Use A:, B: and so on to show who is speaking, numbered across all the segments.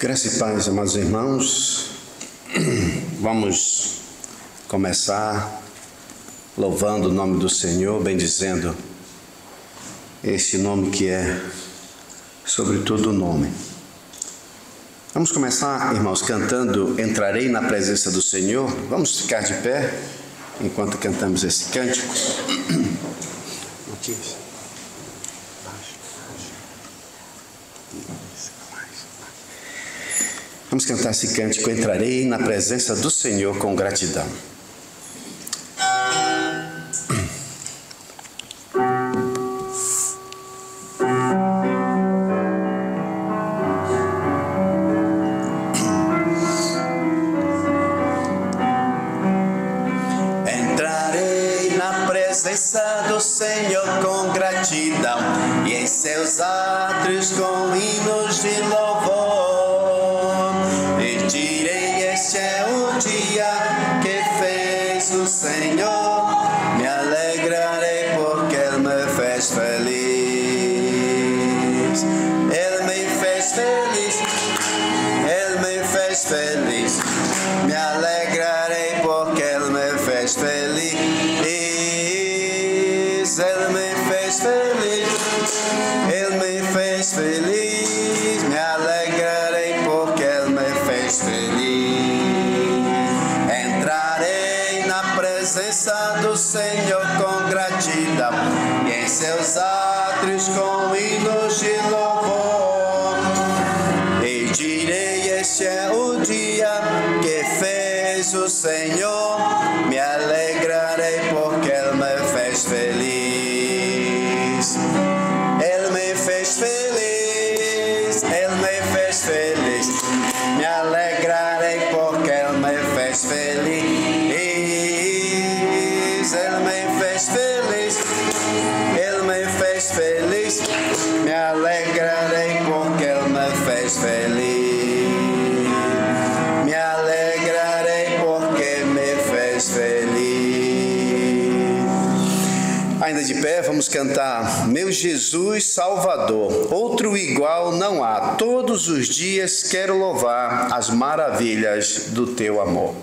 A: Graça e paz, amados irmãos. Vamos começar louvando o nome do Senhor, bendizendo este nome que é sobre todo nome. Vamos começar, irmãos, cantando Entrarei na presença do Senhor. Vamos ficar de pé enquanto cantamos esse cântico. Vamos cantar esse cântico, Entrarei na presença do Senhor com gratidão.
B: Entrarei na presença do Senhor com gratidão e em seus átrios com hinos de louvor. Direi, este é o dia que fez o Senhor, me alegrarei porque Ele me fez feliz. Ele me fez feliz, Ele me fez feliz, me alegrarei porque Ele me fez feliz. Ele me fez feliz, Ele me fez feliz, me alegrarei porque Ele me fez feliz. Entrarei na presença do Senhor com gratidão e em seus átrios com hinos de louvor. E direi, este é o dia que fez o Senhor, me alegrarei porque Ele me fez feliz. Ele me fez feliz, Ele me fez feliz, me alegrarei porque Ele me fez feliz. Ele me fez feliz, Ele me fez feliz, me alegrarei porque Ele me fez feliz. Me alegrarei porque me fez feliz.
A: Ainda de pé, vamos cantar Meu Jesus Salvador, outro igual não há. Todos os dias quero louvar as maravilhas do teu amor.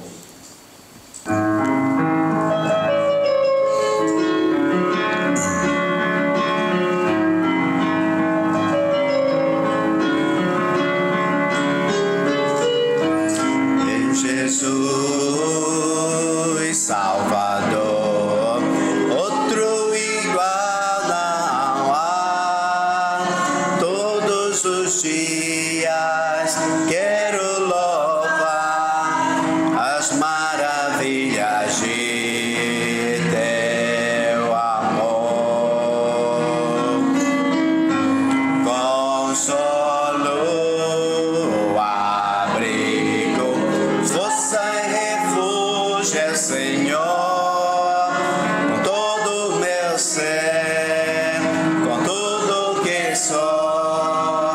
B: Meu Jesus Salvador, outro igual não há. Todos os dias quero louvar as maravilhas de teu amor. Consolo, abrigo, força e refúgio é o Senhor. Com todo o meu ser, com tudo que sou,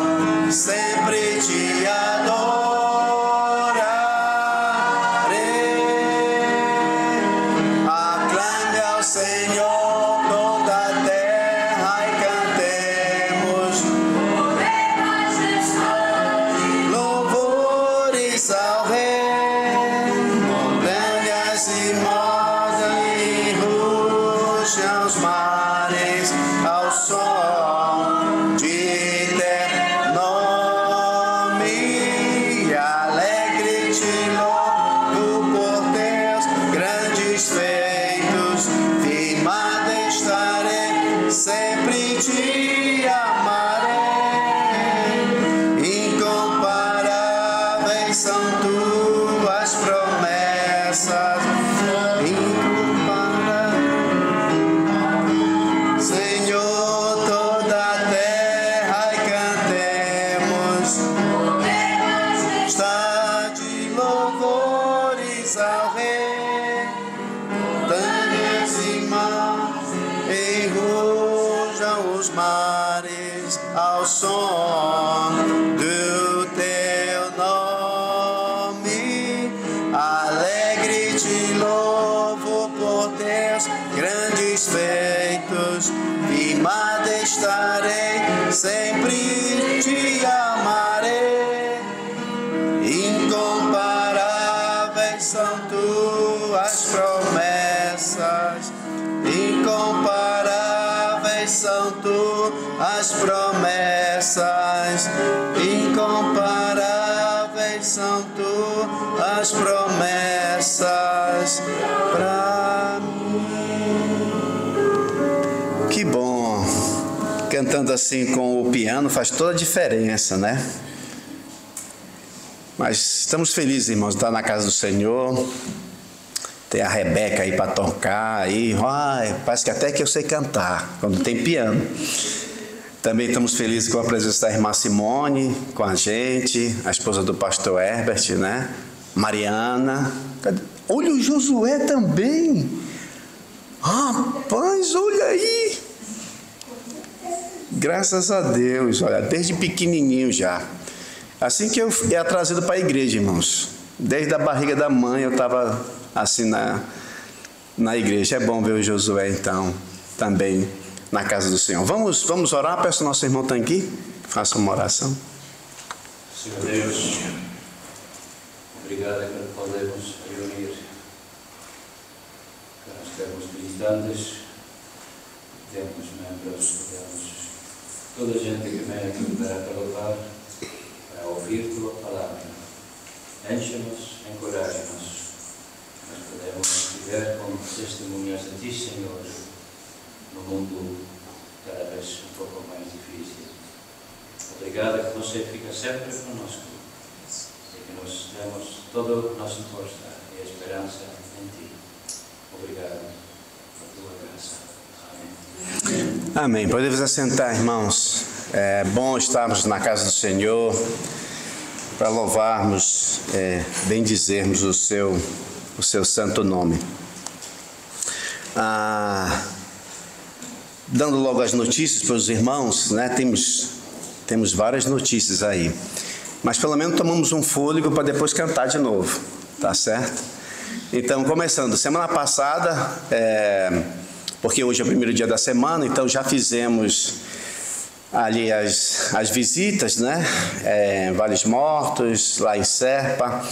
B: sempre te adorarei. Aclame ao Senhor toda a terra e cantemos louvores ao Rei. Montanhas e moda e rujam os mares ao som de teu nome. Alegre te louvo por teus grandes feitos, firmado estarei, sempre te amarei. Incomparáveis são tuas promessas, incomparáveis. Senhor, toda a terra e cantemos está de louvores ao Rei. Montanhas e mares enrujam os mares ao som do teu nome. Alegre te louvo por teus grandes feitos, firmado estarei, sempre te amarei. tuas promessas, incomparáveis são tuas promessas, incomparáveis são tuas promessas para mim.
A: Que bom! Cantando assim com o piano faz toda a diferença, né? Mas estamos felizes, irmãos, de estar na casa do Senhor. Tem a Rebeca aí para tocar, aí, parece que até que eu sei cantar, quando tem piano. Também estamos felizes com a presença da irmã Simone, com a gente, a esposa do pastor Herbert, né? Mariana. Olha o Josué também. Rapaz, olha aí. Graças a Deus, olha, desde pequenininho já. Assim que eu era trazido para a igreja, irmãos. Desde a barriga da mãe eu estava assim na igreja. É bom ver o Josué, então, também na casa do Senhor. Vamos orar? Peço ao nosso irmão Tanqui, faça uma oração.
C: Senhor Deus, obrigado que podemos reunir para os termos militantes, temos membros, temos toda a gente que vem aqui para louvar, para ouvir tua palavra. Enche-nos, encoraja-nos. Nós podemos viver como testemunhas de ti, Senhor, no mundo cada vez um pouco mais difícil. Obrigado que você fica sempre conosco e que nós temos toda a nossa força e esperança em ti. Obrigado por tua graça. Amém.
A: Amém. Podemos assentar, irmãos. É bom estarmos na casa do Senhor para louvarmos, bendizermos o seu santo nome. Dando logo as notícias para os irmãos, né? Temos várias notícias aí, mas pelo menos tomamos um fôlego para depois cantar de novo, tá certo? Então, começando, semana passada, porque hoje é o primeiro dia da semana, então já fizemos ali as visitas, né? Vales Mortos, lá em Serpa.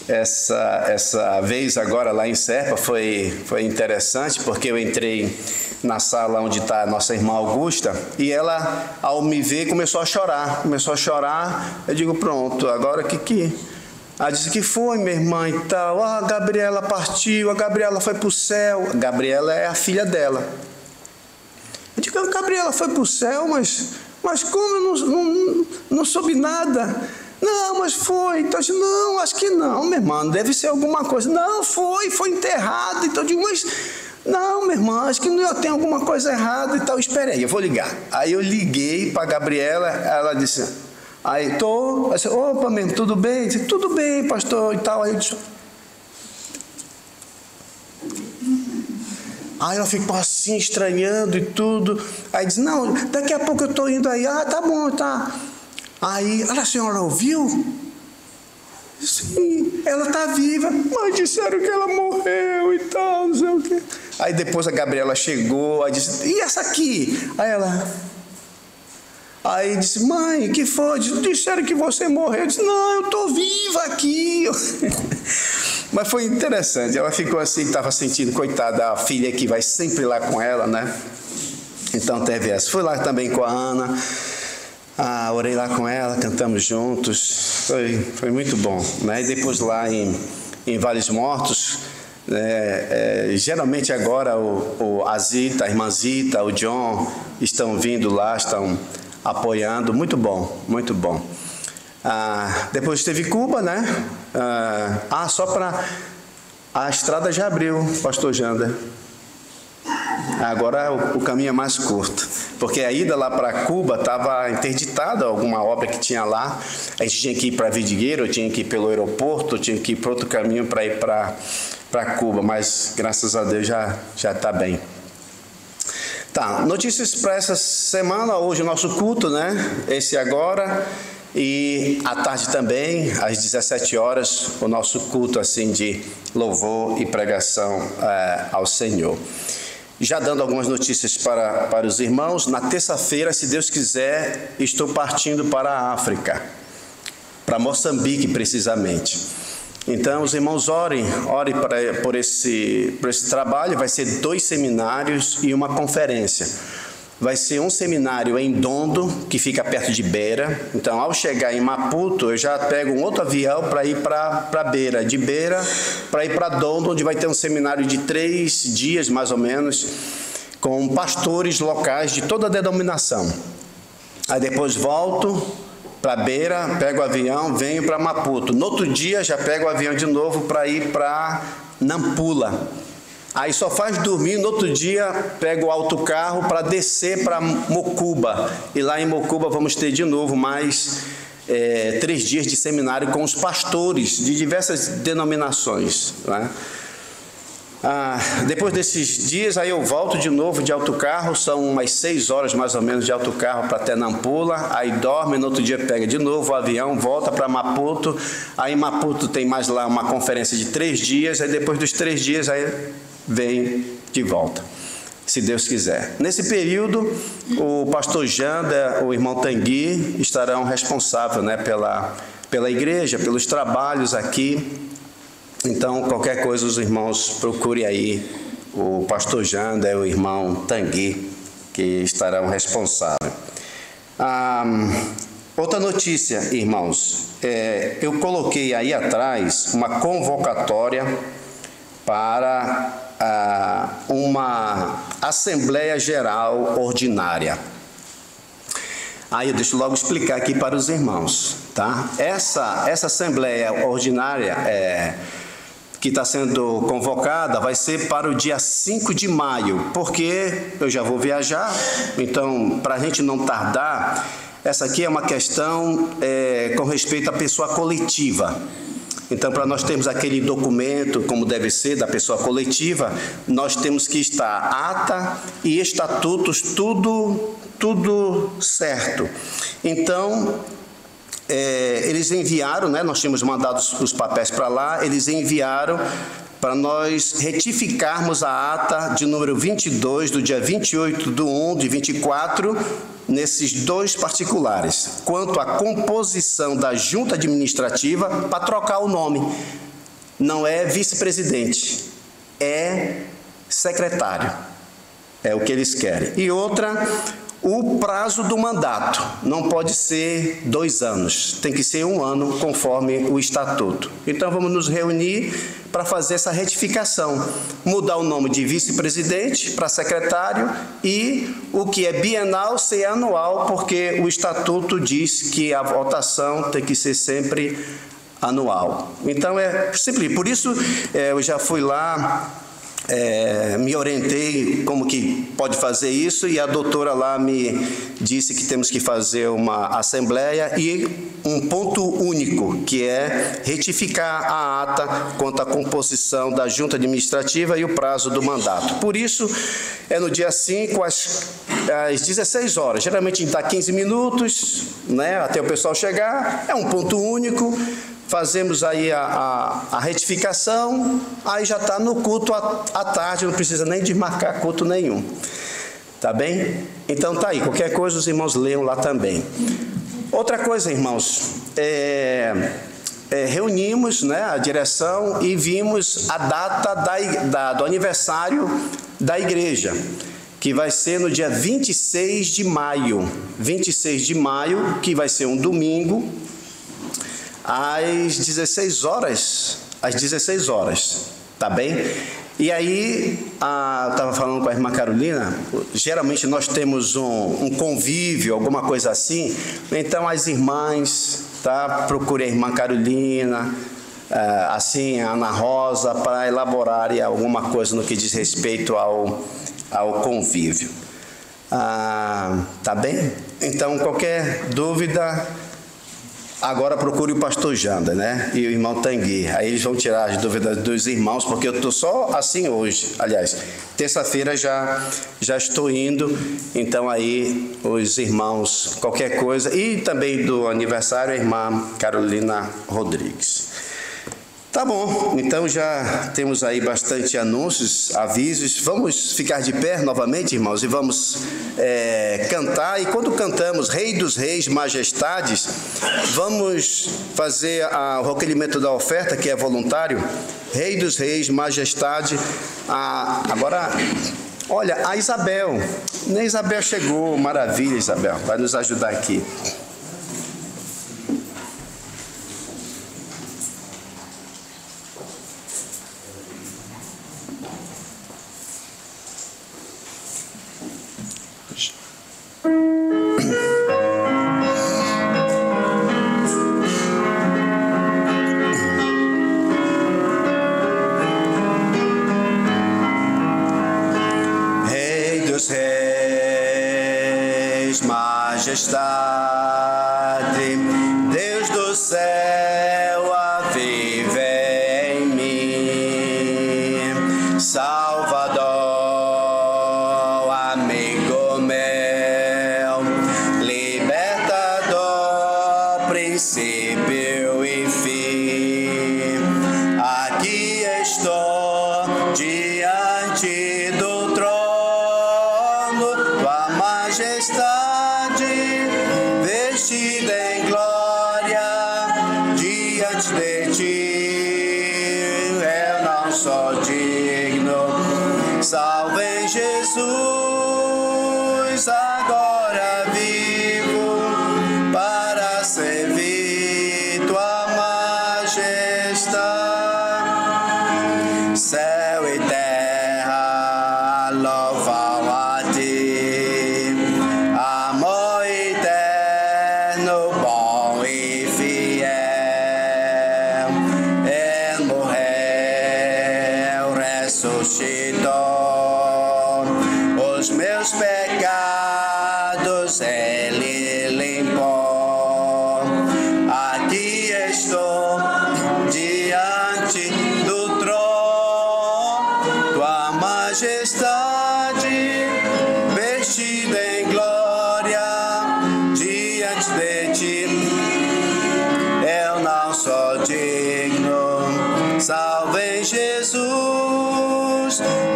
A: Essa vez agora lá em Serpa foi interessante, porque eu entrei na sala onde está a nossa irmã Augusta e ela, ao me ver, começou a chorar. Eu digo, pronto, agora que... Ela disse que foi, minha irmã e tal. A Gabriela partiu, a Gabriela foi para o céu. A Gabriela é a filha dela. Eu digo, a Gabriela foi para o céu, mas como eu não soube nada? Não, mas foi. Então eu disse, não, acho que não, minha irmã, deve ser alguma coisa. Não, foi enterrado. Então eu digo, mas não, minha irmã, acho que tem alguma coisa errada e tal. Esperei, eu vou ligar. Aí eu liguei para a Gabriela, ela disse... Aí disse, opa, mesmo, tudo bem? Eu disse, tudo bem, pastor, e tal. Aí eu disse... Aí ela ficou assim, estranhando e tudo. Aí disse, não, daqui a pouco eu estou indo aí. Tá bom, tá. Aí, a senhora ouviu? Sim, ela está viva, mas disseram que ela morreu e tal, não sei o quê. Aí depois a Gabriela chegou, aí disse, e essa aqui? Aí disse, mãe, que foi? Disseram que você morreu. Eu disse, não, eu estou viva aqui. Mas foi interessante, ela ficou assim, estava sentindo, coitada, a filha que vai sempre lá com ela, né? Então teve essa. Fui lá também com a Ana, orei lá com ela, cantamos juntos, foi muito bom, né? E depois lá em Vales Mortos, geralmente agora a Zita, a irmã Zita, o John estão vindo lá, estão apoiando, muito bom, muito bom. Depois teve Cuba, né? Só para... A estrada já abriu, pastor Jander. Agora o caminho é mais curto, porque a ida lá para Cuba estava interditada, alguma obra que tinha lá. A gente tinha que ir para Vidigueiro, tinha que ir pelo aeroporto, tinha que ir para outro caminho para ir para Cuba, mas graças a Deus já está bem. Tá, notícias para essa semana, hoje o nosso culto, né? Esse agora, e à tarde também, às 17 horas, o nosso culto assim de louvor e pregação ao Senhor. Já dando algumas notícias para os irmãos, na terça-feira, se Deus quiser, estou partindo para a África, para Moçambique precisamente. Então, os irmãos orem por esse trabalho. Vai ser 2 seminários e uma conferência. Vai ser um seminário em Dondo, que fica perto de Beira. Então, ao chegar em Maputo, eu já pego um outro avião para ir para Beira. De Beira para ir para Dondo, onde vai ter um seminário de 3 dias, mais ou menos, com pastores locais de toda a denominação. Aí depois volto para Beira, pego o avião, venho para Maputo. No outro dia, já pego o avião de novo para ir para Nampula. Aí só faz dormir, no outro dia pego o autocarro para descer para Mocuba. E lá em Mocuba vamos ter de novo mais 3 dias de seminário com os pastores de diversas denominações, né? Depois desses dias, aí eu volto de novo de autocarro, são umas 6 horas mais ou menos de autocarro para até Nampula, aí dorme, no outro dia pega de novo o avião, volta para Maputo, aí em Maputo tem mais lá uma conferência de 3 dias, aí depois dos 3 dias, aí vem de volta, se Deus quiser. Nesse período, o pastor Janda, o irmão Tanguy estarão responsáveis, né, pela igreja, pelos trabalhos aqui. Então, qualquer coisa, os irmãos procurem aí o pastor Janda e o irmão Tanguy, que estarão responsáveis. Outra notícia, irmãos, eu coloquei aí atrás uma convocatória para uma Assembleia Geral Ordinária. Aí eu deixo logo explicar aqui para os irmãos, tá? Essa Assembleia Ordinária que está sendo convocada vai ser para o dia 5 de maio, porque eu já vou viajar, então, para a gente não tardar, essa aqui é uma questão com respeito à pessoa coletiva. Então, para nós termos aquele documento, como deve ser, da pessoa coletiva, nós temos que estar ata e estatutos, tudo certo. Então, eles enviaram, né, nós tínhamos mandado os papéis para lá, eles enviaram para nós retificarmos a ata de número 22, do dia 28/1/24, nesses 2 particulares, quanto à composição da junta administrativa, para trocar o nome. Não é vice-presidente, é secretário. É o que eles querem. E outra, o prazo do mandato não pode ser 2 anos, tem que ser 1 ano, conforme o estatuto. Então, vamos nos reunir para fazer essa retificação, mudar o nome de vice-presidente para secretário e o que é bienal ser anual, porque o estatuto diz que a votação tem que ser sempre anual. Então, é simples. Por isso, eu já fui lá, me orientei como que pode fazer isso, e a doutora lá me disse que temos que fazer uma assembleia e um ponto único, que é retificar a ata quanto à composição da junta administrativa e o prazo do mandato. Por isso, é no dia 5, às 16 horas. Geralmente a gente dá 15 minutos, né, até o pessoal chegar, é um ponto único. Fazemos aí a retificação, aí já está no culto à tarde, não precisa nem desmarcar culto nenhum. Tá bem? Então tá aí, qualquer coisa os irmãos leiam lá também. Outra coisa, irmãos, reunimos, né, a direção e vimos a data do aniversário da igreja, que vai ser no dia 26 de maio. 26 de maio, que vai ser um domingo, às 16 horas, tá bem? E aí, eu estava falando com a irmã Carolina, geralmente nós temos um convívio, alguma coisa assim, então as irmãs, tá? Procure a irmã Carolina, assim, a Ana Rosa, para elaborarem alguma coisa no que diz respeito ao convívio. Tá bem? Então, qualquer dúvida, agora procure o pastor Janda, né? E o irmão Tanguy. Aí eles vão tirar as dúvidas dos irmãos, porque eu estou só assim hoje. Aliás, terça-feira já estou indo. Então aí os irmãos, qualquer coisa. E também do aniversário, a irmã Carolina Rodrigues. Tá bom, então já temos aí bastante anúncios, avisos. Vamos ficar de pé novamente, irmãos, e vamos cantar. E quando cantamos Rei dos Reis, Majestades, vamos fazer o recolhimento da oferta, que é voluntário. Rei dos Reis, Majestade. Agora, olha, a Isabel. A Isabel chegou, maravilha, Isabel, vai nos ajudar aqui.
B: Majestade, Deus do céu, vive em mim, Salvador, amigo meu, libertador, princípio e fim. Aqui estou diante do trono, tua majestade, vestida em glória, diante de ti, eu não sou digno. Salve Jesus, agora vivo para servir tua majestade. Céu e terra louvam a ti, amor eterno, bom e fiel. Ele morreu, ressuscitou, os meus pecados ele limpou. Aqui estou diante do trono, tua majestade, vestida em glória, diante de ti, eu não sou digno. Salve Jesus,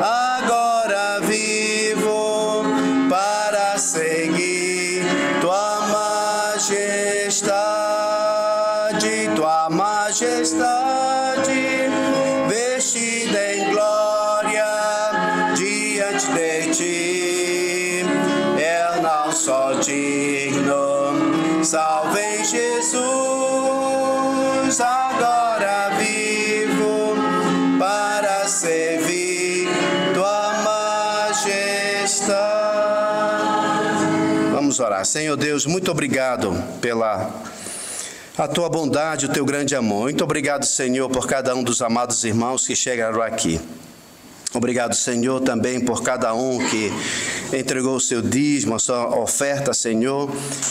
B: agora vivo para seguir tua majestade, tua majestade, vestida em glória, diante de ti, eu não sou digno. Salve Jesus, agora vivo para servir tua majestade. Vamos orar. Senhor Deus, muito obrigado pela a tua bondade, o teu grande amor. Muito obrigado, Senhor, por cada um dos amados irmãos que chegaram aqui. Obrigado, Senhor, também por cada um que entregou o seu dízimo, a sua oferta, Senhor,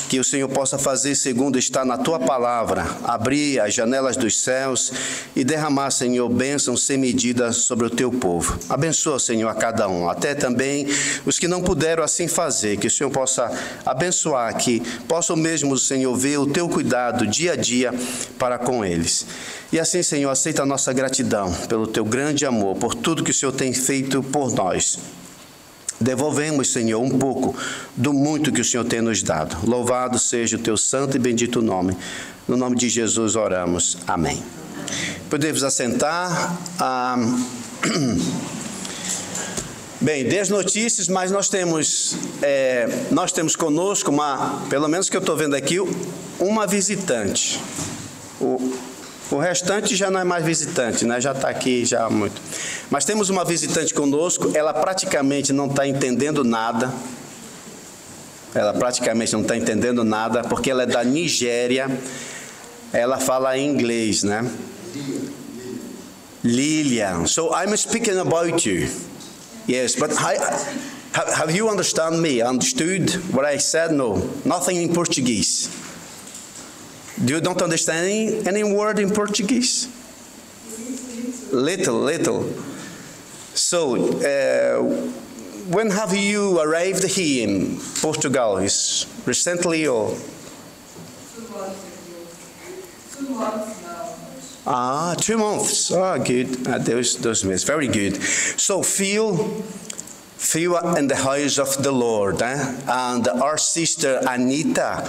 B: que o Senhor possa fazer segundo está na tua palavra, abrir as janelas dos céus e derramar, Senhor, bênçãos sem medida sobre o teu povo. Abençoa, Senhor, a cada um, até também os que não puderam assim fazer, que o Senhor possa abençoar, que possam mesmo, Senhor, ver o teu cuidado dia a dia para com eles. E assim, Senhor, aceita a nossa gratidão pelo teu grande amor, por tudo que o Senhor tem feito por nós. Devolvemos, Senhor, um pouco do muito que o Senhor tem nos dado. Louvado seja o teu santo e bendito nome. No nome de Jesus oramos. Amém. Podemos assentar. Bem, 10 notícias, mas nós temos conosco, pelo menos que eu estou vendo aqui, uma visitante. O restante já não é mais visitante, né? Já está aqui já há muito. Mas temos uma visitante conosco, ela praticamente não está entendendo nada. Porque ela é da Nigéria. Ela fala inglês, né? Lilian. So I'm speaking about you. Yes, but have you understood what I said? No, nothing in Portuguese. You don't understand any word in Portuguese? Little. So, when have you arrived here in Portugal? Is recently or?
D: 2 months now.
A: 2 months. Oh, good. Those meses. Very good. So feel in the house of the Lord. And our sister Anita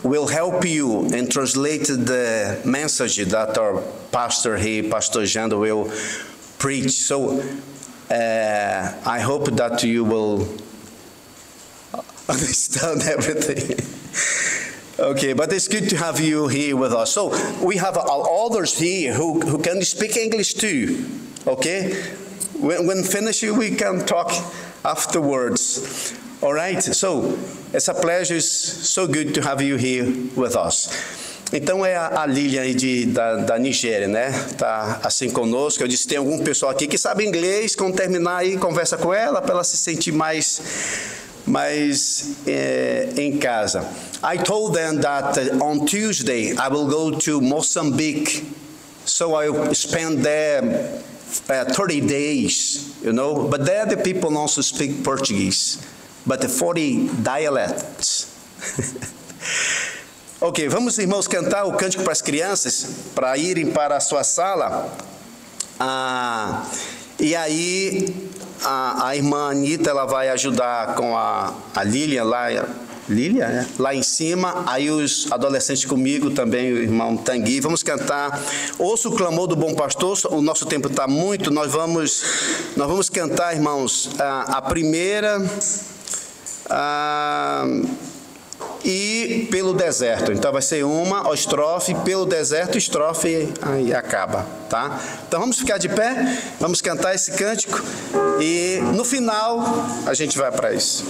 A: will help you and translate the message that our pastor here, Pastor Jean, will preach. So I hope that you will understand everything. Okay, but it's good to have you here with us. So we have others here who can speak English too. Okay, when finished we can talk afterwards. All right. So it's a pleasure. It's so good to have you here with us. Então é a Lilian aí da Nigéria, né? Tá assim conosco. Eu disse tem algum pessoal aqui que sabe inglês. Quando terminar aí conversa com ela para ela se sentir mais em casa. I told them that on Tuesday I will go to Mozambique, so I will spend there 30 days, you know. But there the people also speak Portuguese, but the 40 dialects. Ok, vamos, irmãos, cantar o cântico para as crianças, para irem para a sua sala. E aí a irmã Anita, ela vai ajudar com a Lilian lá em cima. Aí os adolescentes comigo também, o irmão Tanguy. Vamos cantar Ouça o Clamor do Bom Pastor. O nosso tempo está muito. Nós vamos cantar, irmãos, a primeira e Pelo Deserto. Então vai ser uma estrofe, Pelo Deserto, estrofe, aí acaba, tá? Então vamos ficar de pé, vamos cantar esse cântico e no final a gente vai para isso.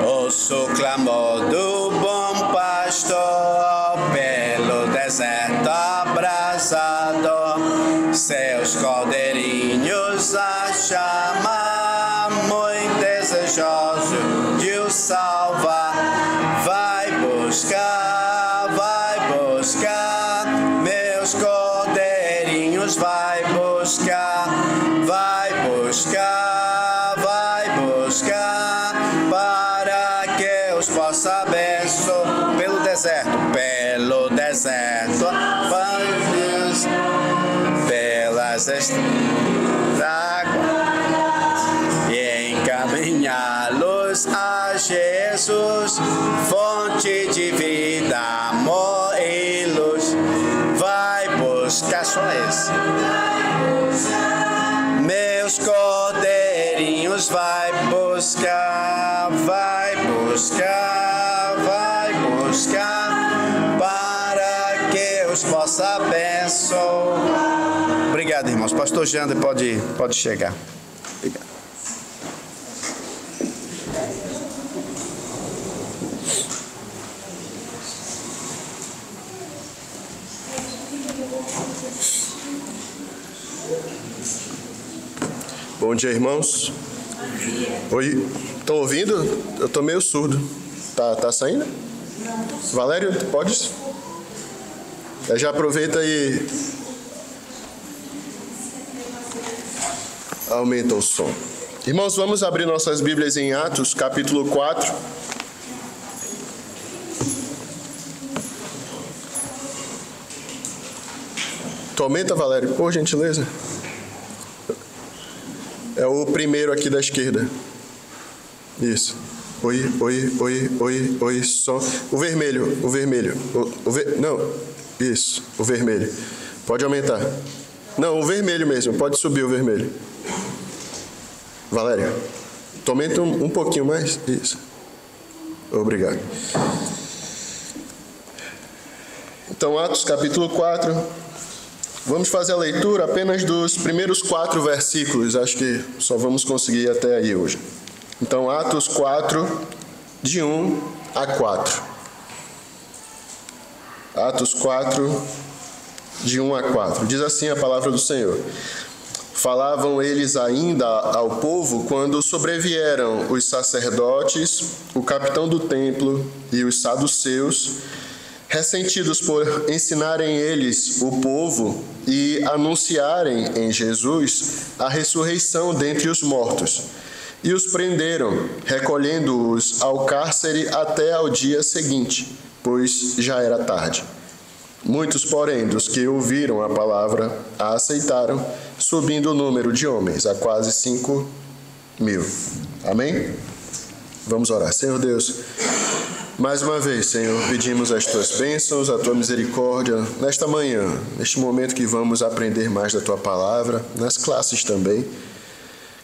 B: Ouço o clamor do bom pastor pelo deserto abrasado, seus cordeirinhos a chamar, muito desejoso de o salvar. Vai buscar, meus cordeirinhos, vai buscar, para que eu os possa abençoar pelo deserto, pelas águas e encaminhá-los a Jesus, fonte de vida, amor e luz. Vai buscar, só esse. Meus cordeirinhos, vai buscar, para que os possa abençoar.
A: Obrigado, irmãos. Pastor Jander pode chegar. Obrigado.
D: Bom dia, irmãos. Oi, estão ouvindo? Eu estou meio surdo. Tá saindo? Valério, pode? Já aproveita e aumenta o som. Irmãos, vamos abrir nossas Bíblias em Atos, capítulo 4. Tu aumenta, Valério, por gentileza. É o primeiro aqui da esquerda. Isso. Oi, som. O vermelho. Não, isso, o vermelho. Pode aumentar. Não, o vermelho mesmo, pode subir o vermelho. Valéria, tu aumenta um pouquinho mais. Isso. Obrigado. Então, Atos capítulo 4. Vamos fazer a leitura apenas dos primeiros 4 versículos. Acho que só vamos conseguir até aí hoje. Então, Atos 4, de 1 a 4. Atos 4, de 1 a 4. Diz assim a palavra do Senhor. Falavam eles ainda ao povo quando sobrevieram os sacerdotes, o capitão do templo e os saduceus, ressentidos por ensinarem eles o povo e anunciarem em Jesus a ressurreição dentre os mortos. e os prenderam, recolhendo-os ao cárcere até ao dia seguinte, pois já era tarde. Muitos, porém, dos que ouviram a palavra, a aceitaram, subindo o número de homens a quase 5.000. Amém? Vamos orar. Senhor Deus, mais uma vez, Senhor, pedimos as Tuas bênçãos, a Tua misericórdia, nesta manhã, neste momento que vamos aprender mais da Tua palavra, nas classes também,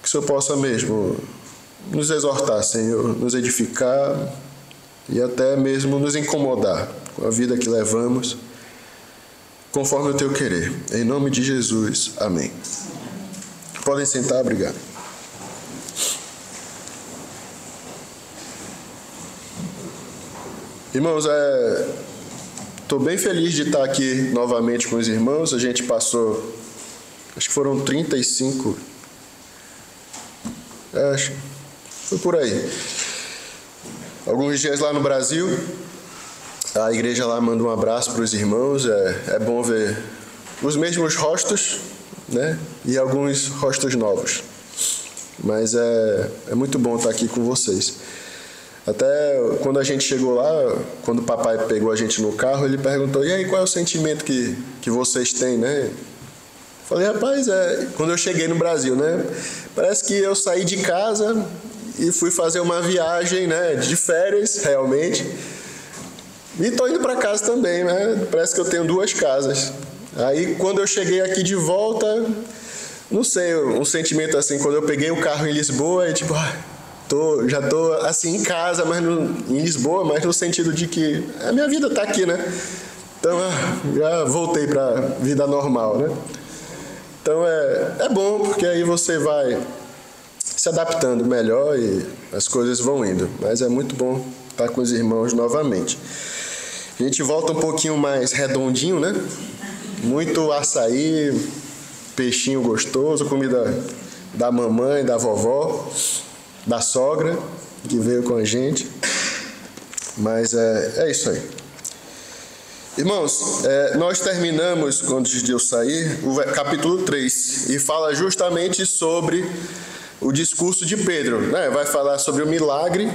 D: que o Senhor possa mesmo nos exortar, Senhor, nos edificar e até mesmo nos incomodar com a vida que levamos, conforme o Teu querer. Em nome de Jesus, amém. Podem sentar, obrigado. Irmãos, estou bem feliz de estar aqui novamente com os irmãos. A gente passou, acho que foram 35, acho, foi por aí. Alguns dias lá no Brasil, a igreja lá manda um abraço para os irmãos. É bom ver os mesmos rostos, né? E alguns rostos novos. Mas é muito bom estar aqui com vocês. Até quando a gente chegou lá, quando o papai pegou a gente no carro, ele perguntou: e aí, qual é o sentimento que vocês têm, né? Falei: rapaz, quando eu cheguei no Brasil, né? Parece que eu saí de casa e fui fazer uma viagem, né, de férias, realmente. E estou indo para casa também, né? Parece que eu tenho 2 casas. Aí, quando eu cheguei aqui de volta, não sei, um sentimento assim, quando eu peguei o carro em Lisboa, tipo, já estou assim em casa, mas em Lisboa, mas no sentido de que a minha vida está aqui, né? Então, já voltei para a vida normal, né? Então, é bom, porque aí você vai se adaptando melhor e as coisas vão indo. Mas é muito bom estar com os irmãos novamente. A gente volta um pouquinho mais redondinho, né? Muito açaí, peixinho gostoso, comida da mamãe, da vovó, da sogra, que veio com a gente. Mas é isso aí. Irmãos, nós terminamos, antes de eu sair, o capítulo 3, e fala justamente sobre o discurso de Pedro, né? Vai falar sobre o milagre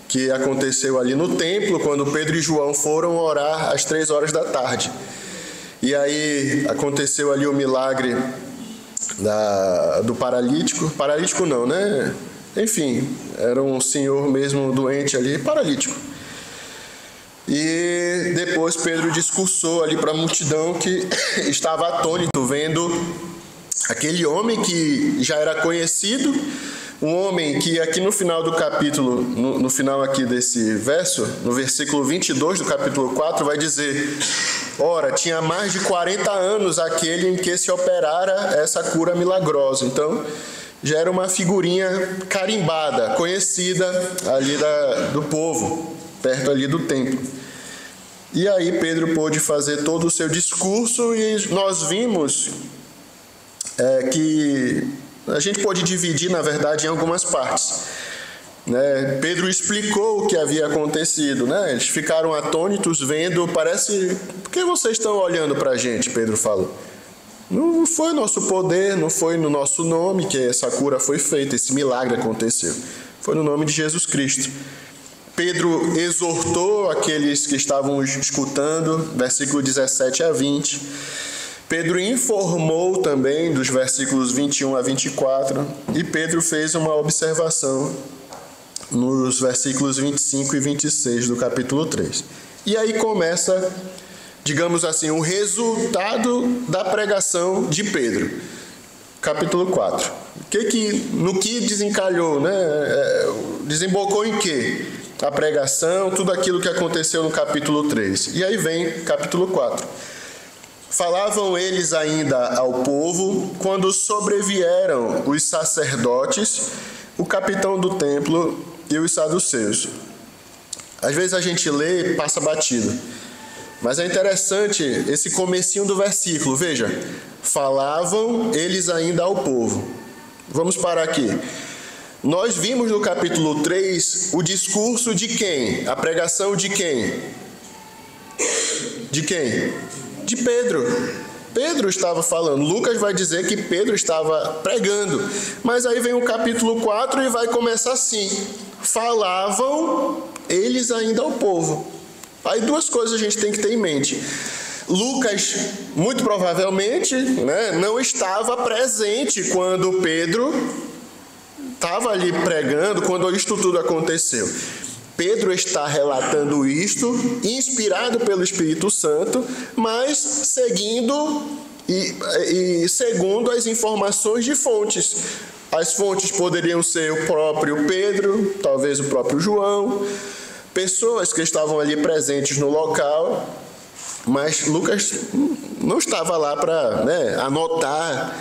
D: que aconteceu ali no templo, quando Pedro e João foram orar às 3 horas da tarde. E aí aconteceu ali o milagre do paralítico. Paralítico não, né? Enfim, era um senhor mesmo doente ali, paralítico. E depois Pedro discursou ali para a multidão que estava atônito, vendo aquele homem que já era conhecido, um homem que aqui no final do capítulo, no final aqui desse verso, no versículo 22 do capítulo 4, vai dizer: ora, tinha mais de 40 anos aquele em que se operara essa cura milagrosa. Então, já era uma figurinha carimbada, conhecida ali do povo, perto ali do templo. E aí Pedro pôde fazer todo o seu discurso e nós vimos que a gente pode dividir, na verdade, em algumas partes. Né? Pedro explicou o que havia acontecido, né? Eles ficaram atônitos vendo, parece... Por que vocês estão olhando para a gente? Pedro falou. Não foi nosso poder, não foi no nosso nome que essa cura foi feita, esse milagre aconteceu. Foi no nome de Jesus Cristo. Pedro exortou aqueles que estavam escutando, versículo 17 a 20. Pedro informou também dos versículos 21 a 24. E Pedro fez uma observação nos versículos 25 e 26 do capítulo 3. E aí começa, digamos assim, o resultado da pregação de Pedro. Capítulo 4. No que desencalhou, né? Desembocou em quê? A pregação, tudo aquilo que aconteceu no capítulo 3. E aí vem capítulo 4. Falavam eles ainda ao povo quando sobrevieram os sacerdotes, o capitão do templo e os saduceus. Às vezes a gente lê e passa batido. Mas é interessante esse comecinho do versículo. Veja, falavam eles ainda ao povo. Vamos parar aqui. Nós vimos no capítulo 3 o discurso de quem? A pregação de quem? De quem? De Pedro. Pedro estava falando. Lucas vai dizer que Pedro estava pregando. Mas aí vem o capítulo 4 e vai começar assim: falavam eles ainda ao povo. Aí duas coisas a gente tem que ter em mente. Lucas, muito provavelmente, não estava presente quando Pedro estava ali pregando, quando isto tudo aconteceu. Pedro está relatando isto, inspirado pelo Espírito Santo, mas seguindo e segundo as informações de fontes. As fontes poderiam ser o próprio Pedro, talvez o próprio João, pessoas que estavam ali presentes no local, mas Lucas não estava lá para anotar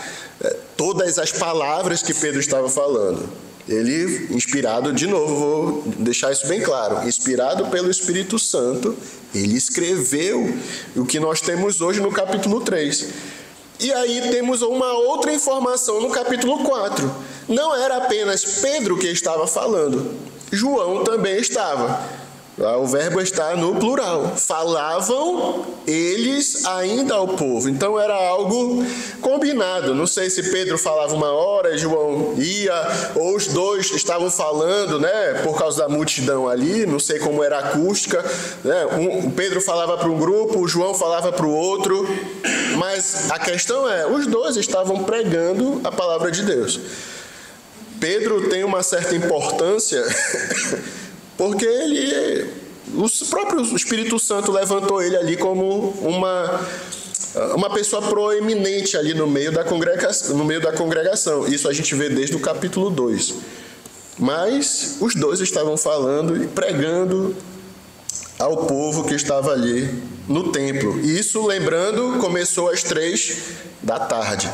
D: todas as palavras que Pedro estava falando. Ele, inspirado, de novo, vou deixar isso bem claro, inspirado pelo Espírito Santo, ele escreveu o que nós temos hoje no capítulo 3. E aí temos uma outra informação no capítulo 4. Não era apenas Pedro que estava falando, João também estava. O verbo está no plural. Falavam eles ainda ao povo. Então era algo combinado. Não sei se Pedro falava uma hora e João ia, ou os dois estavam falando, por causa da multidão ali. Não sei como era a acústica. O Pedro falava para um grupo, o João falava para o outro. Mas a questão é, os dois estavam pregando a palavra de Deus. Pedro tem uma certa importância porque o próprio Espírito Santo levantou ele ali como uma pessoa proeminente ali no meio da congregação. Isso a gente vê desde o capítulo 2. Mas os dois estavam falando e pregando ao povo que estava ali no templo. E isso, lembrando, começou às 3h.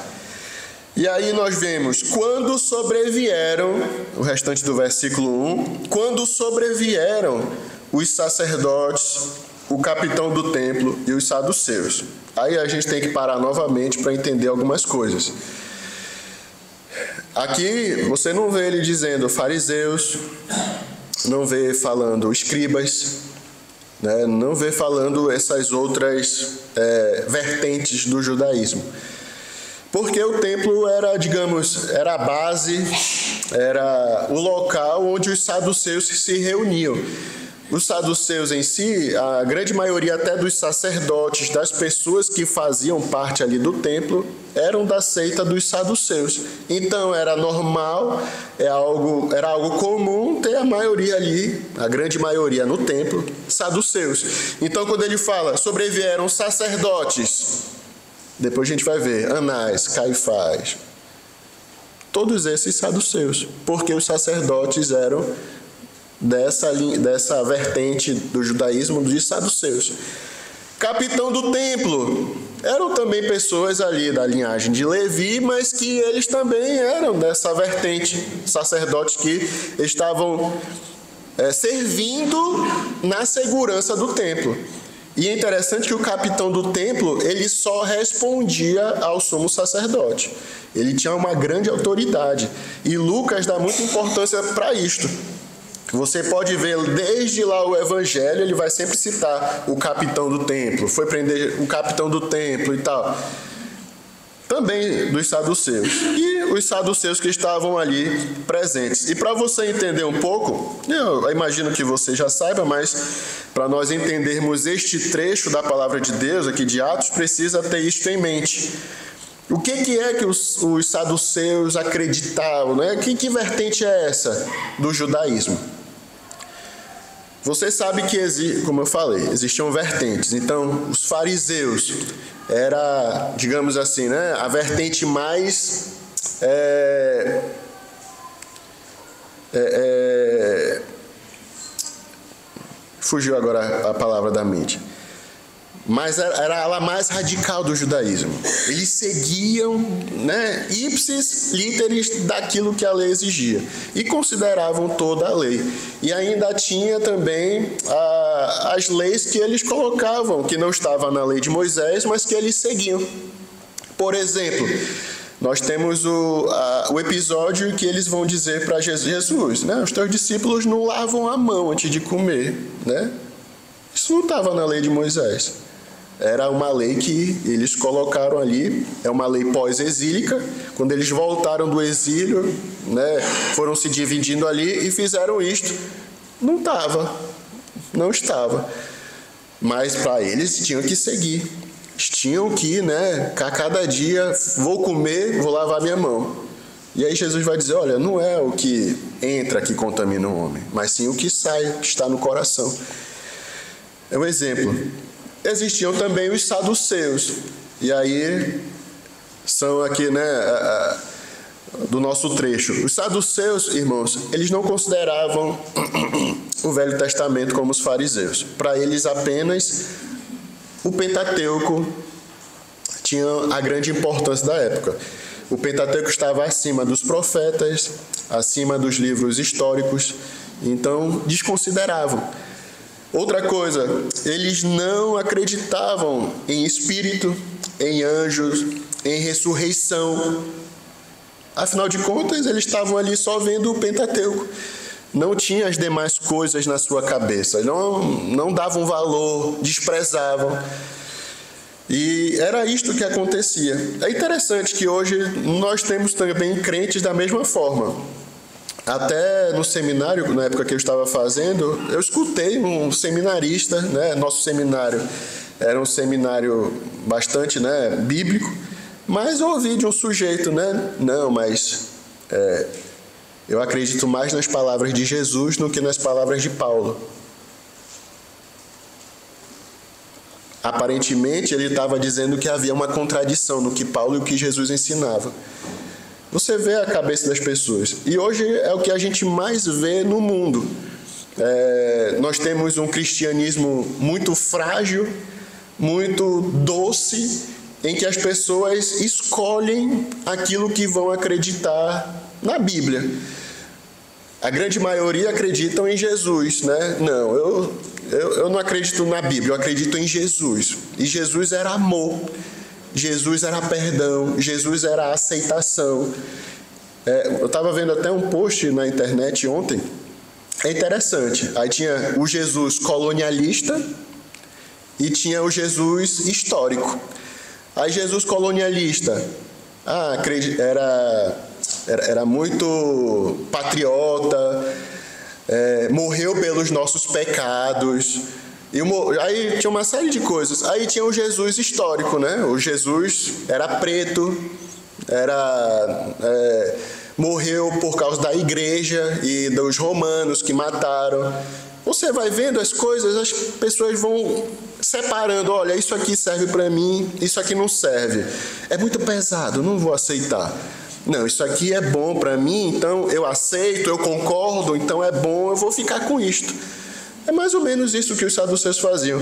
D: E aí nós vemos, quando sobrevieram, o restante do versículo 1, quando sobrevieram os sacerdotes, o capitão do templo e os saduceus. Aí a gente tem que parar novamente para entender algumas coisas. Aqui você não vê ele dizendo fariseus, não vê falando escribas, não vê falando essas outras vertentes do judaísmo. Porque o templo era, era a base, era o local onde os saduceus se reuniam. Os saduceus em si, a grande maioria até dos sacerdotes, das pessoas que faziam parte ali do templo, eram da seita dos saduceus. Então era normal, era algo comum ter a maioria ali, a grande maioria no templo, saduceus. Então quando ele fala, sobrevieram sacerdotes, depois a gente vai ver Anás, Caifás, todos esses saduceus, porque os sacerdotes eram dessa vertente do judaísmo dos saduceus. Capitão do templo, eram também pessoas ali da linhagem de Levi, mas que eles também eram dessa vertente, sacerdotes que estavam servindo na segurança do templo. E é interessante que o capitão do templo, ele só respondia ao sumo sacerdote. Ele tinha uma grande autoridade. E Lucas dá muita importância para isto. Você pode ver desde lá o evangelho, ele vai sempre citar o capitão do templo, foi prender o capitão do templo e tal. Também dos saduceus. E os saduceus que estavam ali presentes. E para você entender um pouco, eu imagino que você já saiba, mas para nós entendermos este trecho da palavra de Deus, aqui de Atos, precisa ter isto em mente. O que é que os saduceus acreditavam? Que vertente é essa do judaísmo? Você sabe que, como eu falei, existiam vertentes. Então, os fariseus era, digamos assim, a vertente mais fugiu agora a palavra da mente. Mas era ela mais radical do judaísmo. Eles seguiam, ipsis literis daquilo que a lei exigia. E consideravam toda a lei. E ainda tinha também as leis que eles colocavam, que não estavam na lei de Moisés, mas que eles seguiam. Por exemplo, nós temos o episódio que eles vão dizer para Jesus, os teus discípulos não lavam a mão antes de comer. Isso não estava na lei de Moisés. Era uma lei que eles colocaram ali, é uma lei pós-exílica. Quando eles voltaram do exílio, né, foram se dividindo ali e fizeram isto. Não estava. Mas para eles tinham que seguir. Tinham que, né, a cada dia, vou comer, vou lavar minha mão. E aí Jesus vai dizer, olha, não é o que entra que contamina o homem, mas sim o que sai, que está no coração. É um exemplo. Existiam também os saduceus. E aí são aqui, né, do nosso trecho. Os saduceus, irmãos, eles não consideravam o Velho Testamento como os fariseus. Para eles apenas o Pentateuco tinha a grande importância da época. O Pentateuco estava acima dos profetas, acima dos livros históricos, então desconsideravam. Outra coisa, eles não acreditavam em espírito, em anjos, em ressurreição. Afinal de contas, eles estavam ali só vendo o Pentateuco. Não tinha as demais coisas na sua cabeça, não davam valor, desprezavam. E era isto que acontecia. É interessante que hoje nós temos também crentes da mesma forma. Até no seminário, na época que eu estava fazendo, eu escutei um seminarista, né? Nosso seminário era um seminário bastante, né, bíblico, mas eu ouvi de um sujeito, né? Não, mas eu acredito mais nas palavras de Jesus do que nas palavras de Paulo. Aparentemente, ele estava dizendo que havia uma contradição no que Paulo e o que Jesus ensinava. Você vê a cabeça das pessoas. E hoje é o que a gente mais vê no mundo. Nós temos um cristianismo muito frágil, muito doce, em que as pessoas escolhem aquilo que vão acreditar na Bíblia. A grande maioria acreditam em Jesus, né? Não, eu não acredito na Bíblia, eu acredito em Jesus. E Jesus era amor. Jesus era perdão, Jesus era aceitação. Eu estava vendo até um post na internet ontem, é interessante. Aí tinha o Jesus colonialista e tinha o Jesus histórico. Aí Jesus colonialista, era muito patriota, morreu pelos nossos pecados. Aí tinha uma série de coisas. Aí tinha o Jesus histórico, né? O Jesus era preto, morreu por causa da igreja e dos romanos que mataram. Você vai vendo as coisas, as pessoas vão separando. Olha, isso aqui serve para mim, isso aqui não serve. É muito pesado, não vou aceitar. Não, isso aqui é bom para mim, então eu aceito, eu concordo, então é bom, eu vou ficar com isto. É mais ou menos isso que os saduceus faziam.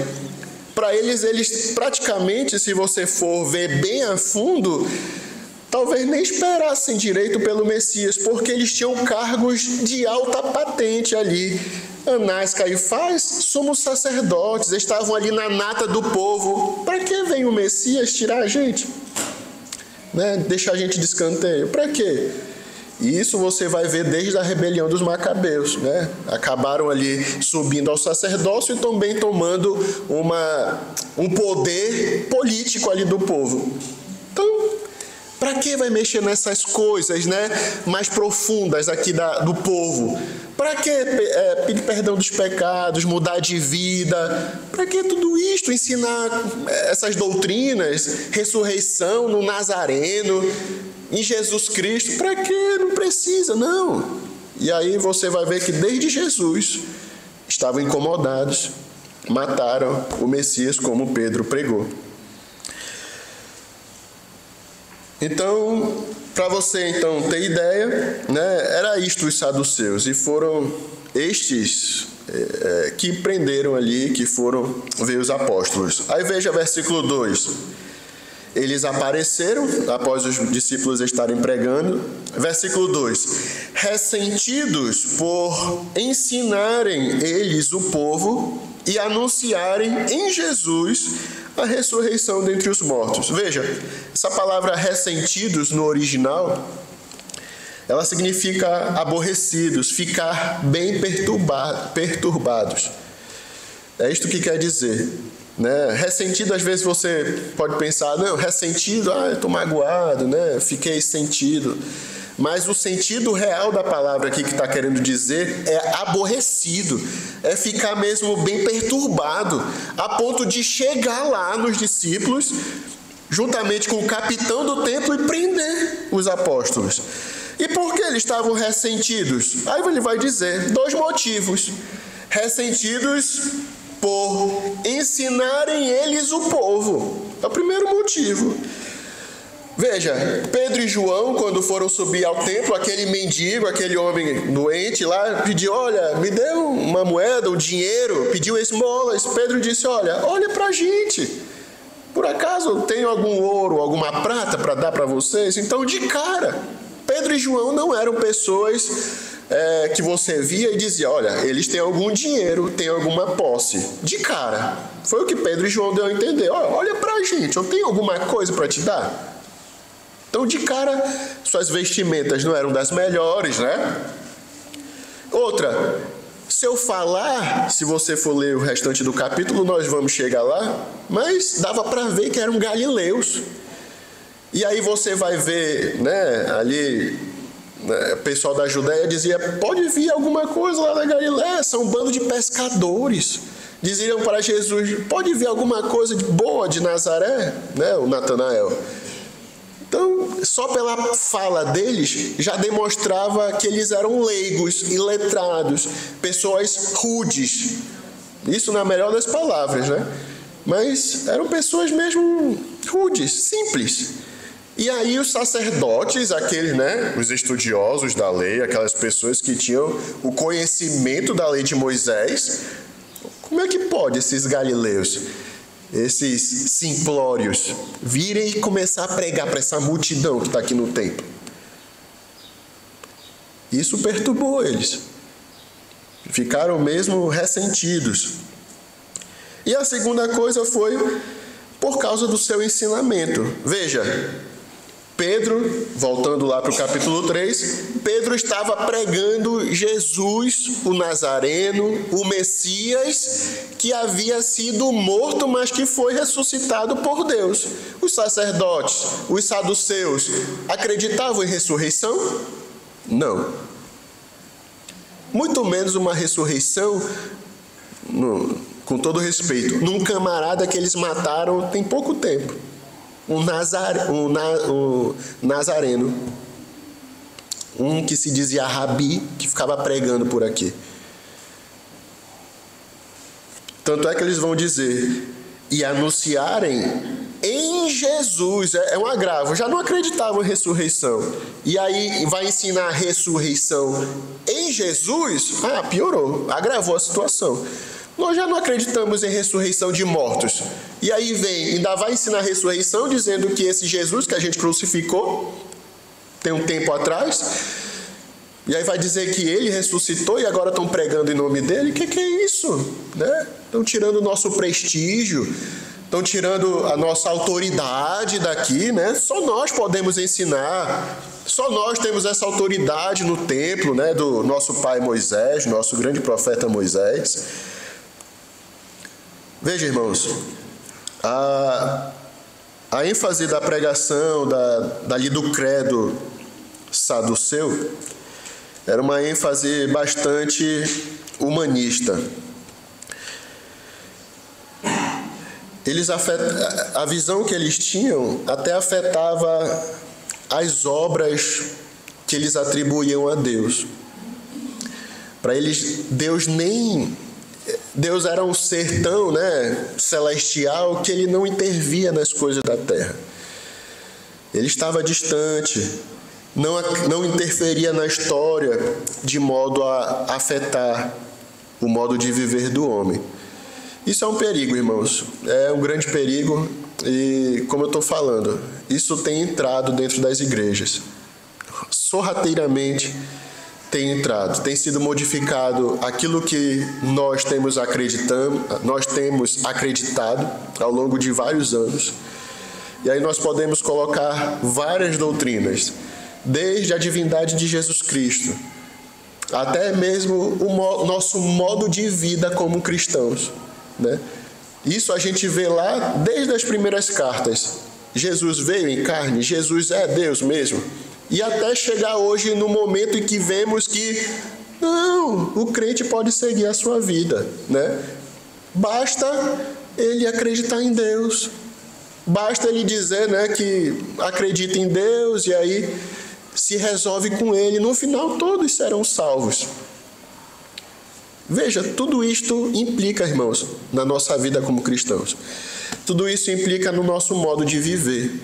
D: Para eles praticamente, se você for ver bem a fundo, talvez nem esperassem direito pelo Messias, porque eles tinham cargos de alta patente ali. Anás, Caifás, somos sacerdotes, estavam ali na nata do povo. Para que vem o Messias tirar a gente? Né? Deixar a gente de escanteio? Para quê? E isso você vai ver desde a rebelião dos Macabeus, né? Acabaram ali subindo ao sacerdócio e também tomando um poder político ali do povo. Então, para que vai mexer nessas coisas, né, mais profundas aqui do povo? Para que pedir perdão dos pecados, mudar de vida? Para que tudo isto? Ensinar essas doutrinas, ressurreição no Nazareno, em Jesus Cristo? Para que? Não precisa, não. E aí você vai ver que desde Jesus estavam incomodados, mataram o Messias como Pedro pregou. Então, para você ter ideia, né, era isto os saduceus, e foram estes que prenderam ali, que foram ver os apóstolos. Aí veja versículo 2. Eles apareceram após os discípulos estarem pregando. Versículo 2. Ressentidos por ensinarem eles o povo e anunciarem em Jesus a ressurreição dentre os mortos. Veja, essa palavra ressentidos no original, ela significa aborrecidos, ficar bem perturbados. É isto que quer dizer, né? Ressentido, às vezes você pode pensar, não, ressentido, eu estou magoado, né? Fiquei sentido. Mas o sentido real da palavra aqui que está querendo dizer é aborrecido, é ficar mesmo bem perturbado, a ponto de chegar lá nos discípulos, juntamente com o capitão do templo, e prender os apóstolos. E por que eles estavam ressentidos? Aí ele vai dizer 2 motivos. Ressentidos por ensinarem eles o povo. É o primeiro motivo. Veja, Pedro e João, quando foram subir ao templo, aquele mendigo, aquele homem doente lá, pediu, olha, me dê uma moeda, um dinheiro, pediu esmolas. Pedro disse, olha pra gente. Por acaso tem algum ouro, alguma prata para dar para vocês? Então, de cara, Pedro e João não eram pessoas que você via e dizia, olha, eles têm algum dinheiro, têm alguma posse. De cara. Foi o que Pedro e João deu a entender. Olha pra gente, eu tenho alguma coisa para te dar? Então, de cara, suas vestimentas não eram das melhores, né? Outra, se eu falar, se você for ler o restante do capítulo, nós vamos chegar lá, mas dava para ver que eram galileus. E aí você vai ver, né, ali, o pessoal da Judéia dizia, pode vir alguma coisa lá da Galileia, são um bando de pescadores. Diziam para Jesus, pode vir alguma coisa boa de Nazaré, né, o Natanael. Então, só pela fala deles, já demonstrava que eles eram leigos, iletrados, pessoas rudes. Isso na melhor das palavras, né? Mas eram pessoas mesmo rudes, simples. E aí os sacerdotes, aqueles, né, os estudiosos da lei, aquelas pessoas que tinham o conhecimento da lei de Moisés, como é que pode esses galileus, esses simplórios, virem e começar a pregar para essa multidão que está aqui no templo? Isso perturbou eles. Ficaram mesmo ressentidos. E a segunda coisa foi por causa do seu ensinamento. Veja, Pedro, voltando lá para o capítulo 3, Pedro estava pregando Jesus, o Nazareno, o Messias, que havia sido morto, mas que foi ressuscitado por Deus. Os sacerdotes, os saduceus, acreditavam em ressurreição? Não. Muito menos uma ressurreição, com todo respeito, num camarada que eles mataram tem pouco tempo. Um nazareno, um que se dizia rabi, que ficava pregando por aqui. Tanto é que eles vão dizer, e anunciarem em Jesus, é um agravo, já não acreditavam em ressurreição, e aí vai ensinar a ressurreição em Jesus, piorou, agravou a situação. Nós já não acreditamos em ressurreição de mortos. E aí vem, ainda vai ensinar a ressurreição, dizendo que esse Jesus que a gente crucificou, tem um tempo atrás, e aí vai dizer que ele ressuscitou e agora estão pregando em nome dele. O que é isso? Né? Estão tirando o nosso prestígio, estão tirando a nossa autoridade daqui, né? Só nós podemos ensinar, só nós temos essa autoridade no templo, né? Do nosso pai Moisés, nosso grande profeta Moisés. Veja, irmãos, a ênfase da pregação, dali do credo saduceu, era uma ênfase bastante humanista. A visão que eles tinham até afetava as obras que eles atribuíam a Deus. Para eles, Deus era um ser tão, celestial que ele não intervia nas coisas da terra. Ele estava distante, não interferia na história de modo a afetar o modo de viver do homem. Isso é um perigo, irmãos. É um grande perigo e, como eu estou falando, isso tem entrado dentro das igrejas. Sorrateiramente tem entrado, tem sido modificado aquilo que nós temos acreditado ao longo de vários anos. E aí nós podemos colocar várias doutrinas, desde a divindade de Jesus Cristo, até mesmo o nosso modo de vida como cristãos. né? Isso a gente vê lá desde as primeiras cartas. Jesus veio em carne, Jesus é Deus mesmo. E até chegar hoje no momento em que vemos que não, o crente pode seguir a sua vida, né? Basta ele acreditar em Deus. Basta ele dizer, né, que acredita em Deus e aí se resolve com ele. No final todos serão salvos. Veja, tudo isto implica, irmãos, na nossa vida como cristãos. Tudo isso implica no nosso modo de viver.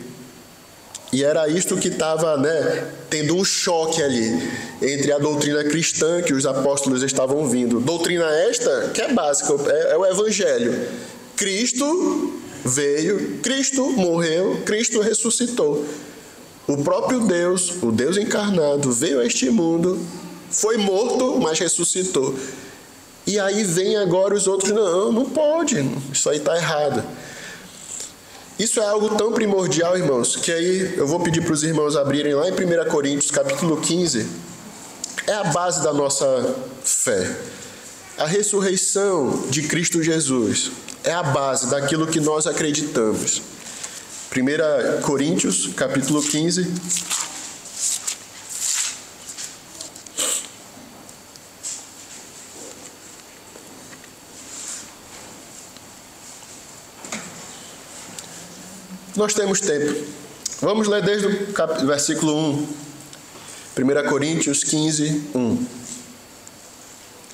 D: E era isto que estava, né, tendo um choque ali entre a doutrina cristã que os apóstolos estavam vindo. Doutrina esta que é básica, é o Evangelho. Cristo veio, Cristo morreu, Cristo ressuscitou. O próprio Deus, o Deus encarnado, veio a este mundo, foi morto, mas ressuscitou. E aí vem agora os outros, não pode, isso aí está errado. Isso é algo tão primordial, irmãos, que aí eu vou pedir para os irmãos abrirem lá em 1 Coríntios, capítulo 15. É a base da nossa fé. A ressurreição de Cristo Jesus é a base daquilo que nós acreditamos. 1 Coríntios, capítulo 15. Nós temos tempo. Vamos ler desde o versículo 1. 1 Coríntios 15, 1.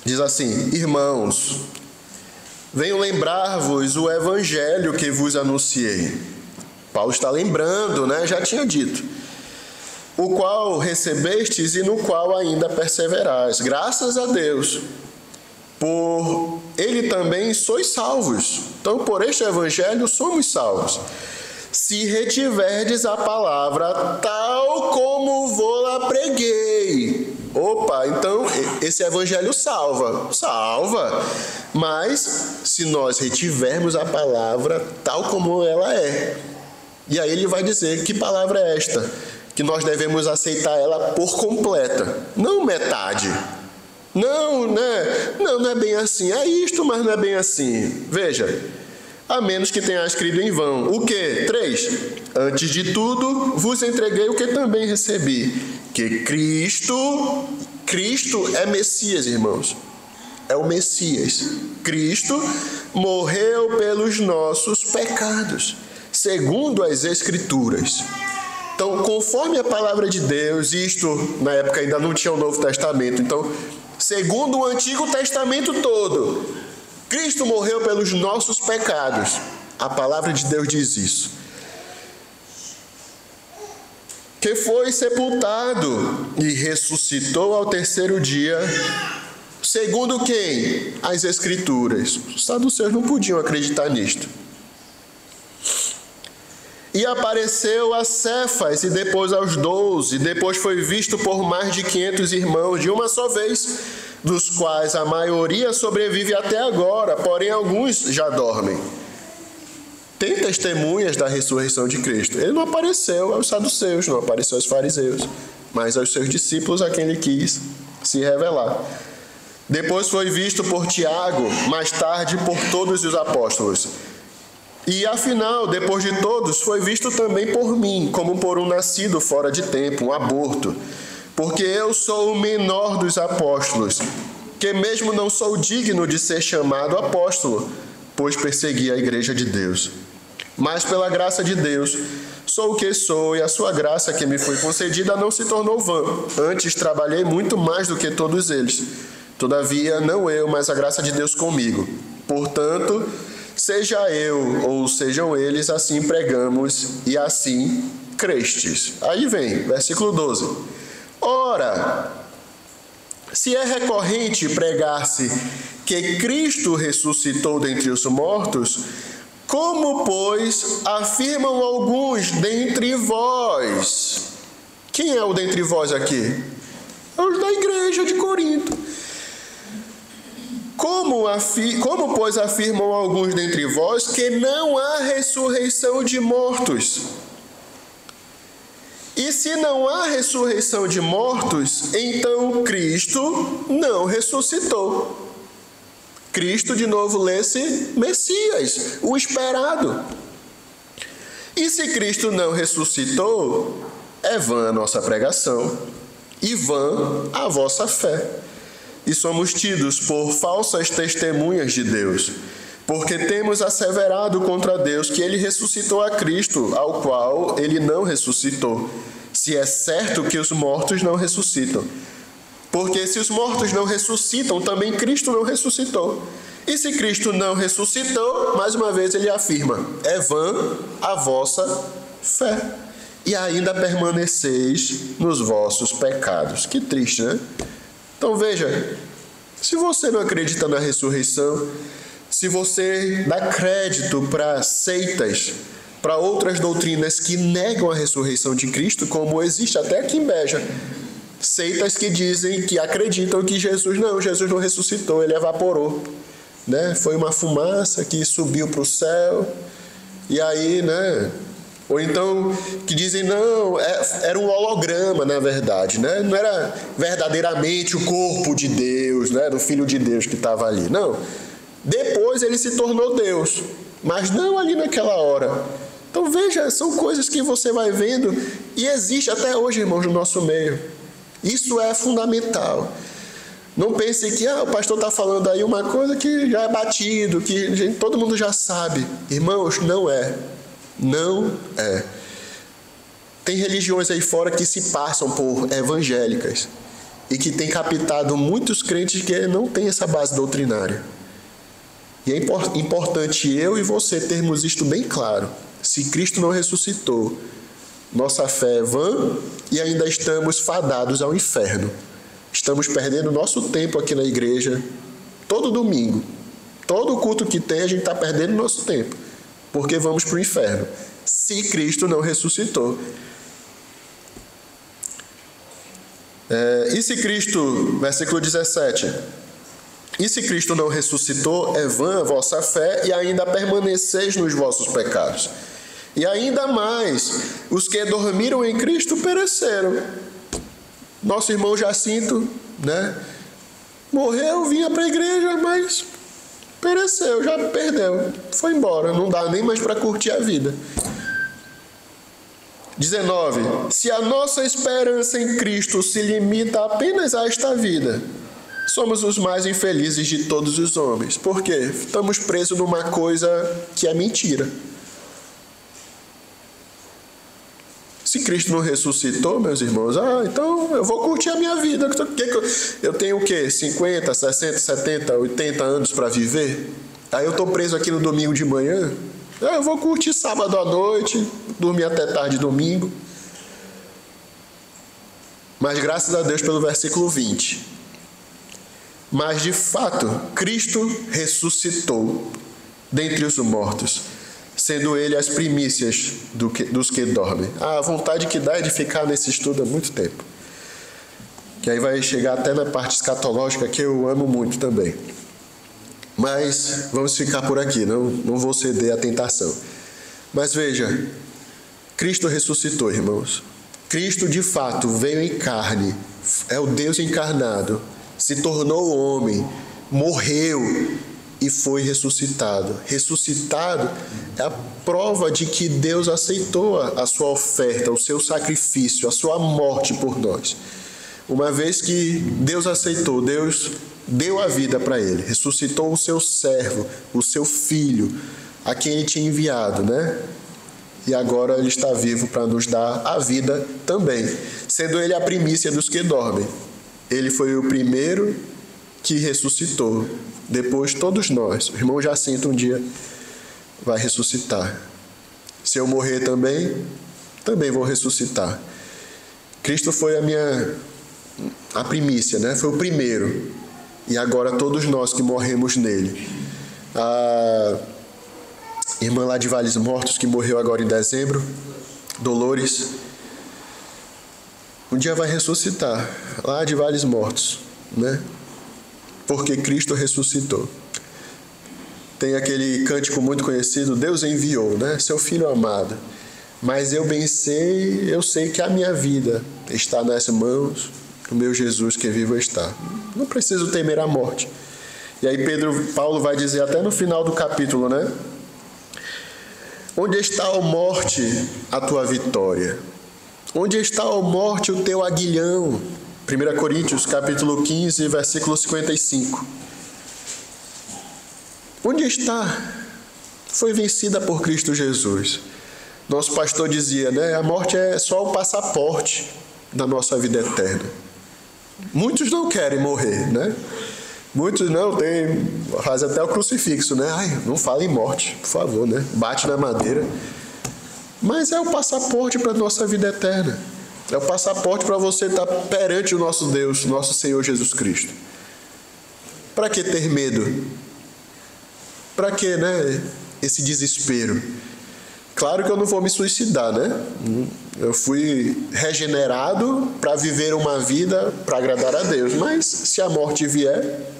D: Diz assim: Irmãos, venho lembrar-vos o evangelho que vos anunciei. Paulo está lembrando, né? Já tinha dito. O qual recebestes e no qual ainda perseverais. Graças a Deus. Por ele também sois salvos. Então, por este evangelho somos salvos. Se retiverdes a palavra tal como vou-la preguei. Opa, então esse evangelho salva. Mas se nós retivermos a palavra tal como ela é. E aí ele vai dizer, que palavra é esta? Que nós devemos aceitar ela por completa, não metade. Não, né? Não é bem assim. É isto, mas não é bem assim. Veja. A menos que tenha escrito em vão. O quê? 3. Antes de tudo, vos entreguei o que também recebi. Que Cristo é Messias, irmãos. É o Messias. Cristo morreu pelos nossos pecados, segundo as Escrituras. Então, conforme a palavra de Deus, isto na época ainda não tinha o Novo Testamento. Então, segundo o Antigo Testamento todo, Cristo morreu pelos nossos pecados. A palavra de Deus diz isso. Que foi sepultado e ressuscitou ao terceiro dia, segundo quem? As Escrituras. Os saduceus não podiam acreditar nisto. E apareceu a Cefas e depois aos 12, depois foi visto por mais de 500 irmãos de uma só vez, dos quais a maioria sobrevive até agora, porém alguns já dormem. Tem testemunhas da ressurreição de Cristo. Ele não apareceu aos saduceus, não apareceu aos fariseus, mas aos seus discípulos a quem ele quis se revelar. Depois foi visto por Tiago, mais tarde por todos os apóstolos. E afinal, depois de todos, foi visto também por mim, como por um nascido fora de tempo, um aborto. Porque eu sou o menor dos apóstolos, que mesmo não sou digno de ser chamado apóstolo, pois persegui a igreja de Deus. Mas pela graça de Deus, sou o que sou, e a sua graça que me foi concedida não se tornou vã. Antes trabalhei muito mais do que todos eles. Todavia, não eu, mas a graça de Deus comigo. Portanto, seja eu ou sejam eles, assim pregamos e assim crestes. Aí vem, versículo 12. Ora, se é recorrente pregar-se que Cristo ressuscitou dentre os mortos, como, pois, afirmam alguns dentre vós? Quem é o dentre vós aqui? É os da igreja de Corinto. Como, pois, afirmam alguns dentre vós que não há ressurreição de mortos? E se não há ressurreição de mortos, então Cristo não ressuscitou. Cristo, de novo, lê-se Messias, o esperado. E se Cristo não ressuscitou, é vã a nossa pregação e vã a vossa fé. E somos tidos por falsas testemunhas de Deus, porque temos asseverado contra Deus que ele ressuscitou a Cristo, ao qual ele não ressuscitou, se é certo que os mortos não ressuscitam. Porque se os mortos não ressuscitam, também Cristo não ressuscitou. E se Cristo não ressuscitou, mais uma vez ele afirma, é vã a vossa fé. E ainda permaneceis nos vossos pecados. Que triste, né? Então veja, se você não acredita na ressurreição, se você dá crédito para seitas, para outras doutrinas que negam a ressurreição de Cristo, como existe até aqui em Beja, seitas que dizem, que acreditam que Jesus não ressuscitou, ele evaporou, né? Foi uma fumaça que subiu para o céu, e aí, né? Ou então, que dizem, não, era um holograma, na verdade, né? Não era verdadeiramente o corpo de Deus, né? Do Filho de Deus que estava ali, não. Depois ele se tornou Deus, mas não ali naquela hora. Então veja, são coisas que você vai vendo e existe até hoje, irmãos, no nosso meio. Isso é fundamental. Não pense que o pastor está falando aí uma coisa que já é batido, que todo mundo já sabe. Irmãos, não é. Não é. Tem religiões aí fora que se passam por evangélicas e que tem captado muitos crentes que não têm essa base doutrinária. E é importante eu e você termos isto bem claro. Se Cristo não ressuscitou, nossa fé é vã e ainda estamos fadados ao inferno. Estamos perdendo nosso tempo aqui na igreja todo domingo. Todo culto que tem, a gente está perdendo nosso tempo, porque vamos para o inferno, se Cristo não ressuscitou. E se Cristo, versículo 17, e se Cristo não ressuscitou, é vã a vossa fé e ainda permaneceis nos vossos pecados. E ainda mais, os que dormiram em Cristo pereceram. Nosso irmão Jacinto, né? Morreu, vinha para a igreja, mas pereceu, já perdeu, foi embora, não dá nem mais para curtir a vida. 19. Se a nossa esperança em Cristo se limita apenas a esta vida, somos os mais infelizes de todos os homens. Por quê? Estamos presos numa coisa que é mentira. Se Cristo não ressuscitou, meus irmãos, então eu vou curtir a minha vida. Eu tenho o quê? 50, 60, 70, 80 anos para viver? Aí eu estou preso aqui no domingo de manhã. Eu vou curtir sábado à noite, dormir até tarde domingo. Mas graças a Deus pelo versículo 20. Mas de fato, Cristo ressuscitou dentre os mortos, sendo ele as primícias dos que dormem. A vontade que dá é de ficar nesse estudo há muito tempo. Que aí vai chegar até na parte escatológica, que eu amo muito também. Mas vamos ficar por aqui, não vou ceder à tentação. Mas veja, Cristo ressuscitou, irmãos. Cristo de fato veio em carne, é o Deus encarnado, se tornou homem, morreu e foi ressuscitado. Ressuscitado é a prova de que Deus aceitou a sua oferta, o seu sacrifício, a sua morte por nós. Uma vez que Deus aceitou, Deus deu a vida para ele, ressuscitou o seu servo, o seu filho, a quem ele tinha enviado, né? E agora ele está vivo para nos dar a vida também, sendo ele a primícia dos que dormem. Ele foi o primeiro que ressuscitou. Depois todos nós. O irmão Jacinto um dia vai ressuscitar. Se eu morrer também vou ressuscitar. Cristo foi a primícia, né? Foi o primeiro. E agora todos nós que morremos nele. A irmã lá de Vales Mortos, que morreu agora em dezembro, Dolores, um dia vai ressuscitar, lá de Vales Mortos, né? Porque Cristo ressuscitou. Tem aquele cântico muito conhecido, Deus enviou, né? Seu Filho amado. Mas eu sei que a minha vida está nas mãos do meu Jesus que vivo está. Não preciso temer a morte. E aí Paulo vai dizer até no final do capítulo, né? Onde está, ó morte, a tua vitória? Onde está, ó morte, o teu aguilhão? 1 Coríntios, capítulo 15, versículo 55. Onde está? Foi vencida por Cristo Jesus. Nosso pastor dizia, né? A morte é só o passaporte da nossa vida eterna. Muitos não querem morrer, né? Muitos não fazem até o crucifixo, né? Ai, não fala em morte, por favor, né? Bate na madeira. Mas é o passaporte para a nossa vida eterna. É o passaporte para você estar perante o nosso Deus, nosso Senhor Jesus Cristo. Para que ter medo? Para que, né? Esse desespero? Claro que eu não vou me suicidar, né? Eu fui regenerado para viver uma vida para agradar a Deus. Mas se a morte vier,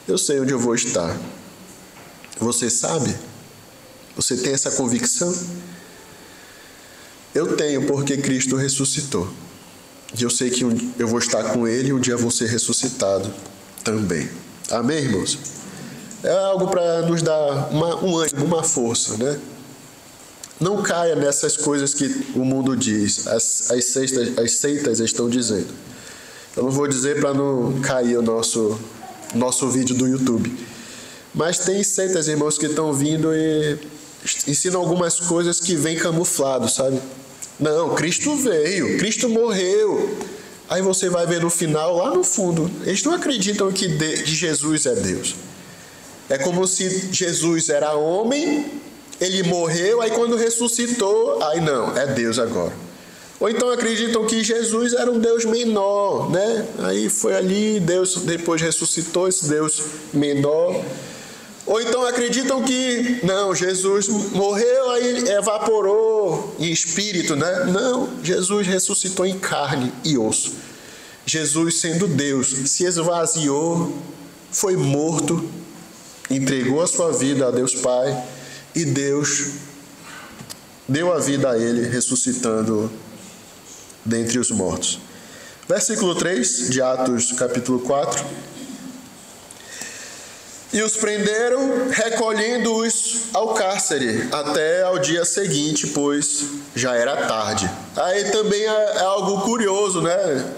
D: eu sei onde eu vou estar. Você sabe? Você tem essa convicção? Eu tenho, porque Cristo ressuscitou. E eu sei que eu vou estar com Ele e um dia vou ser ressuscitado também. Amém, irmãos? É algo para nos dar um ânimo, uma força, né? Não caia nessas coisas que o mundo diz, as seitas estão dizendo. Eu não vou dizer para não cair o nosso vídeo do YouTube. Mas tem seitas, irmãos, que estão vindo e ensinam algumas coisas que vêm camuflado, sabe? Não, Cristo veio, Cristo morreu. Aí você vai ver no final, lá no fundo, eles não acreditam que Jesus é Deus. É como se Jesus era homem, ele morreu, aí quando ressuscitou, aí não, é Deus agora. Ou então acreditam que Jesus era um Deus menor, né? Aí foi ali, Deus depois ressuscitou esse Deus menor. Ou então acreditam que, não, Jesus morreu, aí evaporou em espírito, né? Não, Jesus ressuscitou em carne e osso. Jesus, sendo Deus, se esvaziou, foi morto, entregou a sua vida a Deus Pai, e Deus deu a vida a ele, ressuscitando dentre os mortos. Versículo 3 de Atos, capítulo 4. E os prenderam, recolhendo-os ao cárcere, até ao dia seguinte, pois já era tarde. Aí também é algo curioso, né?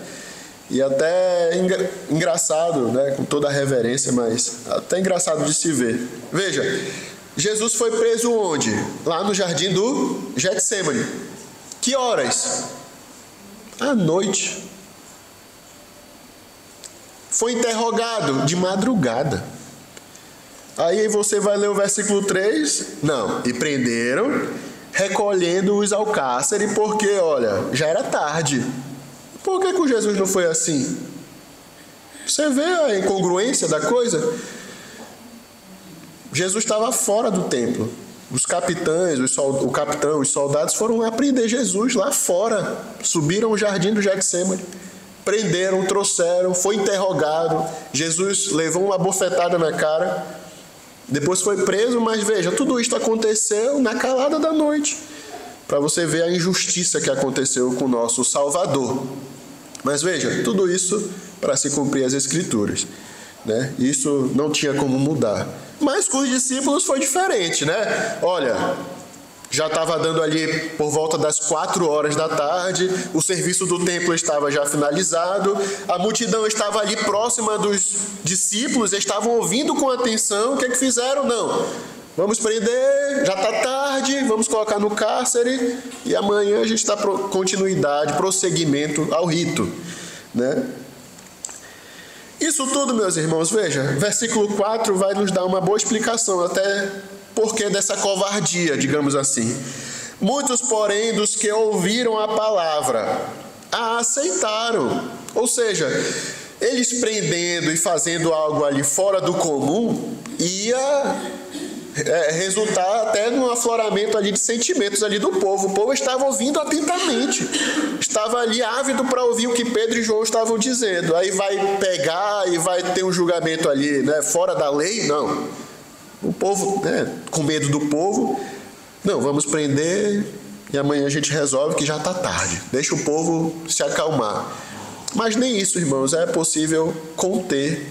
D: E até engraçado, né? Com toda a reverência, mas até engraçado de se ver. Veja, Jesus foi preso onde? Lá no jardim do Getsemane. Que horas? À noite. Foi interrogado de madrugada. Aí você vai ler o versículo 3. Não, e prenderam, recolhendo-os ao cárcere, porque, olha, já era tarde. Por que com Jesus não foi assim? Você vê a incongruência da coisa? Jesus estava fora do templo. Os capitães, o capitão, os soldados foram apreender Jesus lá fora. Subiram o jardim do Getsemane. Prenderam, trouxeram, foi interrogado. Jesus levou uma bofetada na cara. Depois foi preso, mas veja, tudo isso aconteceu na calada da noite. Para você ver a injustiça que aconteceu com o nosso Salvador. Mas veja, tudo isso para se cumprir as Escrituras, né? Isso não tinha como mudar. Mas com os discípulos foi diferente, né? Olha, já estava dando ali por volta das 4 horas da tarde, o serviço do templo estava já finalizado, a multidão estava ali próxima dos discípulos, estavam ouvindo com atenção. O que é que fizeram? Não, vamos prender, já está tarde, vamos colocar no cárcere e amanhã a gente dá continuidade, prosseguimento ao rito, né? Isso tudo, meus irmãos, veja, versículo 4 vai nos dar uma boa explicação, até porque dessa covardia, digamos assim. Muitos, porém, dos que ouviram a palavra, a aceitaram. Ou seja, eles prendendo e fazendo algo ali fora do comum, ia resultar até num afloramento ali de sentimentos ali do povo. O povo estava ouvindo atentamente, estava ali ávido para ouvir o que Pedro e João estavam dizendo. Aí vai pegar e vai ter um julgamento ali, né, fora da lei? Não. O povo, né, com medo do povo, não, vamos prender e amanhã a gente resolve que já está tarde. Deixa o povo se acalmar. Mas nem isso, irmãos, é possível conter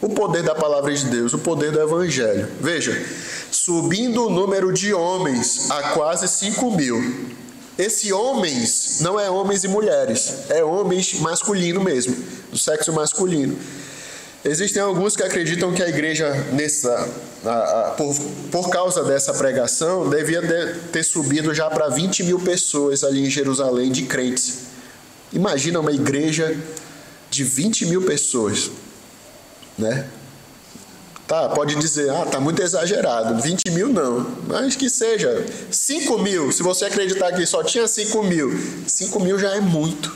D: O poder da palavra de Deus, o poder do Evangelho. Veja, subindo o número de homens a quase 5.000. Esse homens não é homens e mulheres, é homens masculino mesmo, do sexo masculino. Existem alguns que acreditam que a igreja, por causa dessa pregação, devia ter subido já para 20.000 pessoas ali em Jerusalém de crentes. Imagina uma igreja de 20.000 pessoas, né? Tá, pode dizer, tá muito exagerado, 20.000 não, mas que seja 5.000, se você acreditar que só tinha 5.000 já é muito.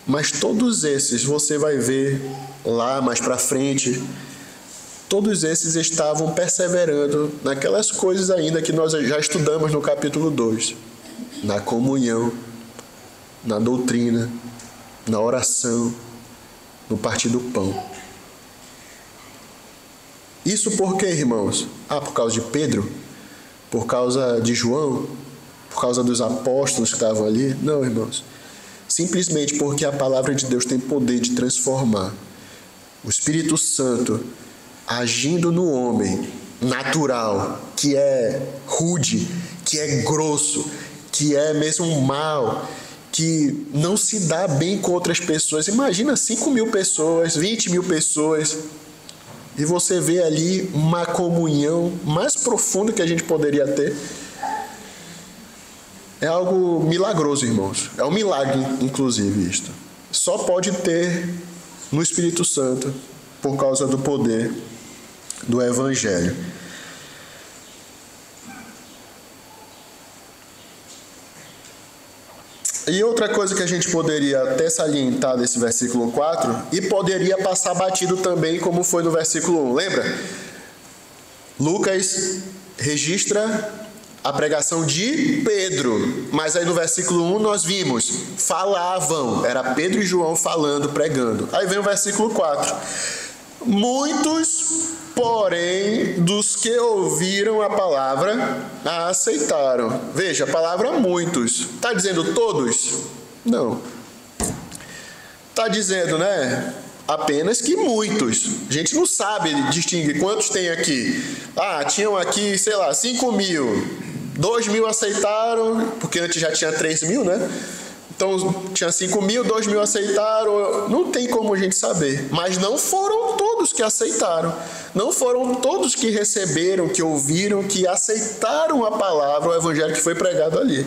D: Mas todos esses, você vai ver lá mais para frente, todos esses estavam perseverando naquelas coisas ainda que nós já estudamos no capítulo 2, na comunhão, na doutrina, na oração, no partir do pão. Isso por quê, irmãos? Por causa de Pedro? Por causa de João? Por causa dos apóstolos que estavam ali? Não, irmãos. Simplesmente porque a palavra de Deus tem poder de transformar. O Espírito Santo agindo no homem natural, que é rude, que é grosso, que é mesmo mal, que não se dá bem com outras pessoas. Imagina 5.000 pessoas, 20.000 pessoas, e você vê ali uma comunhão mais profunda que a gente poderia ter. É algo milagroso, irmãos. É um milagre, inclusive, isto. Só pode ter no Espírito Santo por causa do poder do Evangelho. E outra coisa que a gente poderia até salientar desse versículo 4, e poderia passar batido também, como foi no versículo 1, lembra? Lucas registra a pregação de Pedro, mas aí no versículo 1 nós vimos, falavam, era Pedro e João falando, pregando. Aí vem o versículo 4. Muitos, porém, dos que ouviram a palavra, a aceitaram. Veja, a palavra muitos. Está dizendo todos? Não. Está dizendo, né? Apenas que muitos. A gente não sabe distinguir quantos tem aqui. Tinham aqui, 5.000. 2.000 aceitaram, porque antes já tinha 3.000, né? Então, tinha 5.000, 2.000 aceitaram. Não tem como a gente saber. Mas não foram todos que aceitaram. Não foram todos que receberam, que ouviram, que aceitaram a palavra, o evangelho que foi pregado ali.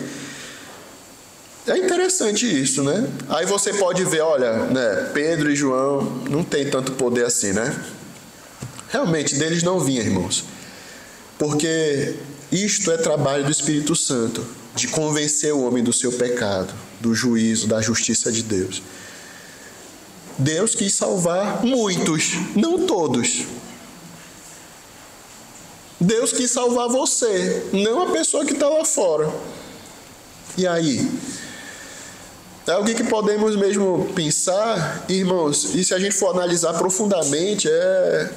D: É interessante isso, né? Aí você pode ver, olha, né, Pedro e João não tem tanto poder assim, né? Realmente, deles não vinha, irmãos. Porque isto é trabalho do Espírito Santo, de convencer o homem do seu pecado, do juízo, da justiça de Deus. Deus quis salvar muitos, não todos. Deus quis salvar você, não a pessoa que está lá fora. E aí? É algo que podemos mesmo pensar, irmãos, e se a gente for analisar profundamente, é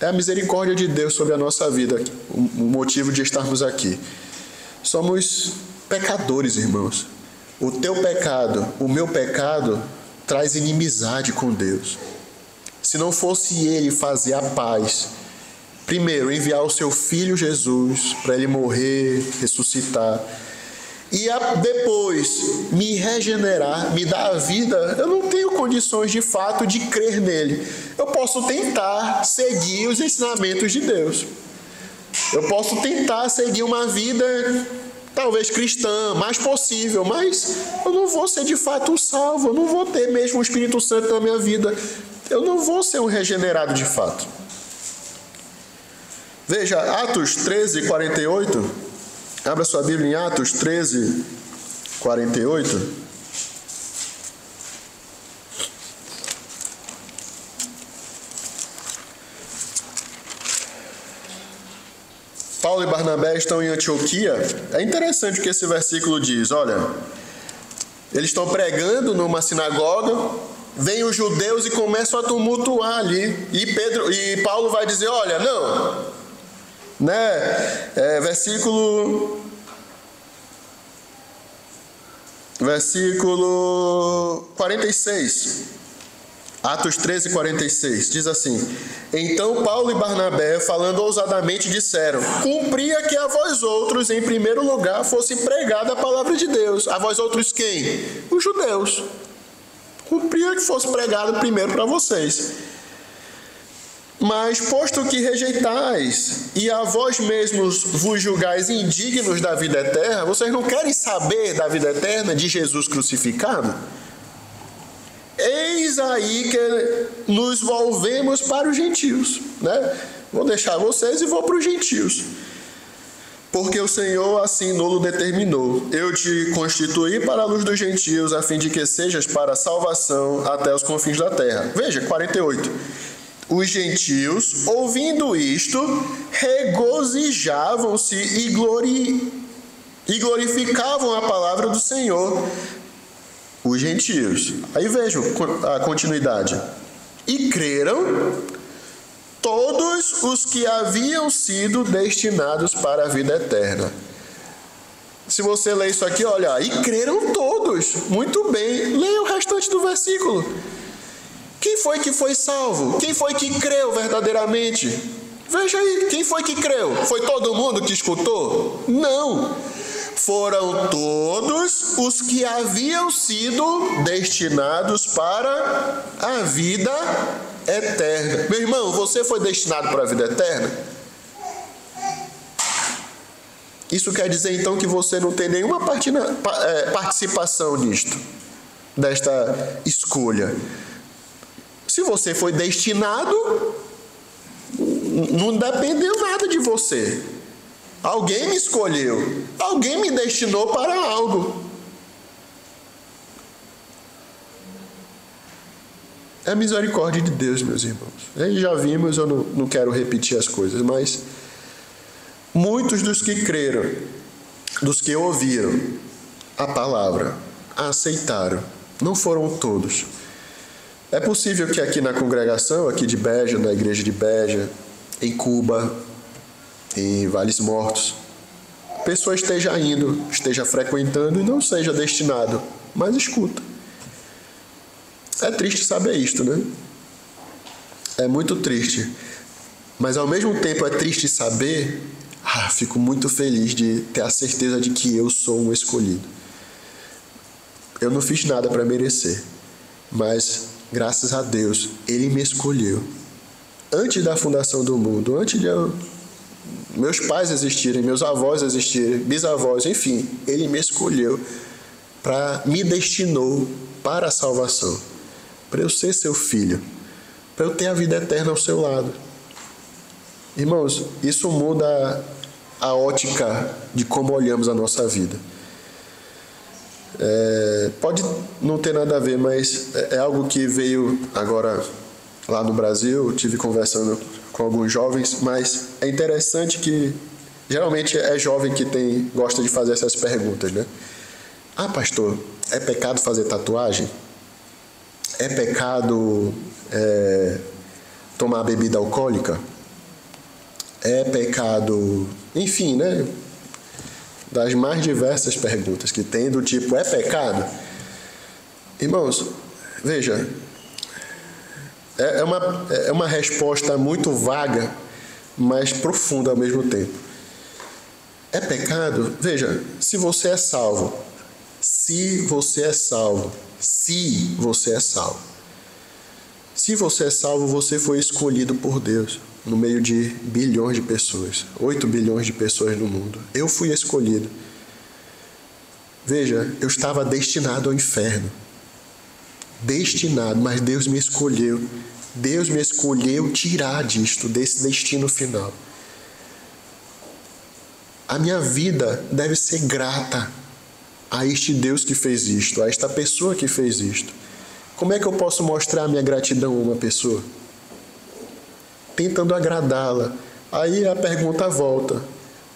D: a misericórdia de Deus sobre a nossa vida, o motivo de estarmos aqui. Somos pecadores, irmãos. O teu pecado, o meu pecado, traz inimizade com Deus. Se não fosse Ele fazer a paz, primeiro enviar o seu Filho Jesus para Ele morrer, ressuscitar, e depois me regenerar, me dar a vida, eu não tenho condições de fato de crer nele. Eu posso tentar seguir os ensinamentos de Deus. Eu posso tentar seguir uma vida, talvez cristã, mais possível, mas eu não vou ser de fato salvo, eu não vou ter mesmo o Espírito Santo na minha vida, eu não vou ser um regenerado de fato. Veja, Atos 13, 48. Abra sua Bíblia em Atos 13, 48. Paulo e Barnabé estão em Antioquia. É interessante o que esse versículo diz. Olha, eles estão pregando numa sinagoga, vêm os judeus e começam a tumultuar ali. E Paulo vai dizer, olha, não... Né? Versículo 46. Atos 13:46, diz assim: Então Paulo e Barnabé, falando ousadamente, disseram: Cumpria que a vós outros, em primeiro lugar, fosse pregada a palavra de Deus. A vós outros quem? Os judeus. Cumpria que fosse pregado primeiro para vocês. Mas, posto que rejeitais e a vós mesmos vos julgais indignos da vida eterna, vocês não querem saber da vida eterna de Jesus crucificado? Eis aí que nos volvemos para os gentios, né? Vou deixar vocês e vou para os gentios. Porque o Senhor assim nulo determinou: Eu te constituí para a luz dos gentios, a fim de que sejas para a salvação até os confins da terra. Veja, 48. Os gentios, ouvindo isto, regozijavam-se e glorificavam a palavra do Senhor. Os gentios. Aí vejo a continuidade. E creram todos os que haviam sido destinados para a vida eterna. Se você ler isso aqui, olha, e creram todos. Muito bem. Leia o restante do versículo. Quem foi salvo? Quem foi que creu verdadeiramente? Veja aí, quem foi que creu? Foi todo mundo que escutou? Não. Foram todos os que haviam sido destinados para a vida eterna. Meu irmão, você foi destinado para a vida eterna? Isso quer dizer então que você não tem nenhuma participação nisto, desta escolha. Se você foi destinado, não dependeu nada de você. Alguém me escolheu. Alguém me destinou para algo. É a misericórdia de Deus, meus irmãos. Já vimos, eu não quero repetir as coisas, mas muitos dos que creram, dos que ouviram a palavra, a aceitaram. Não foram todos. É possível que aqui na congregação, aqui de Beja, na igreja de Beja, em Cuba, em Vales Mortos, a pessoa esteja indo, esteja frequentando e não seja destinado, mas escuta. É triste saber isto, né? É muito triste. Mas ao mesmo tempo é triste saber, fico muito feliz de ter a certeza de que eu sou um escolhido. Eu não fiz nada para merecer, mas graças a Deus, Ele me escolheu. Antes da fundação do mundo, antes de meus pais existirem, meus avós existirem, bisavós, enfim, Ele me escolheu, me destinou para a salvação, para eu ser seu filho, para eu ter a vida eterna ao seu lado. Irmãos, isso muda a ótica de como olhamos a nossa vida. Pode não ter nada a ver, mas é algo que veio agora lá no Brasil. Eu tive conversando com alguns jovens, mas é interessante que geralmente é jovem que gosta de fazer essas perguntas, né? Pastor, é pecado fazer tatuagem? É pecado tomar bebida alcoólica? É pecado, enfim, né? Das mais diversas perguntas que tem, do tipo, é pecado? Irmãos, veja, é uma resposta muito vaga, mas profunda ao mesmo tempo. É pecado? Veja, se você é salvo, se você é salvo, você foi escolhido por Deus. No meio de bilhões de pessoas, 8 bilhões de pessoas no mundo. Eu fui escolhido. Veja, eu estava destinado ao inferno. Destinado, mas Deus me escolheu. Deus me escolheu tirar desse destino final. A minha vida deve ser grata a este Deus que fez isto, a esta pessoa que fez isto. Como é que eu posso mostrar a minha gratidão a uma pessoa? Tentando agradá-la. Aí a pergunta volta: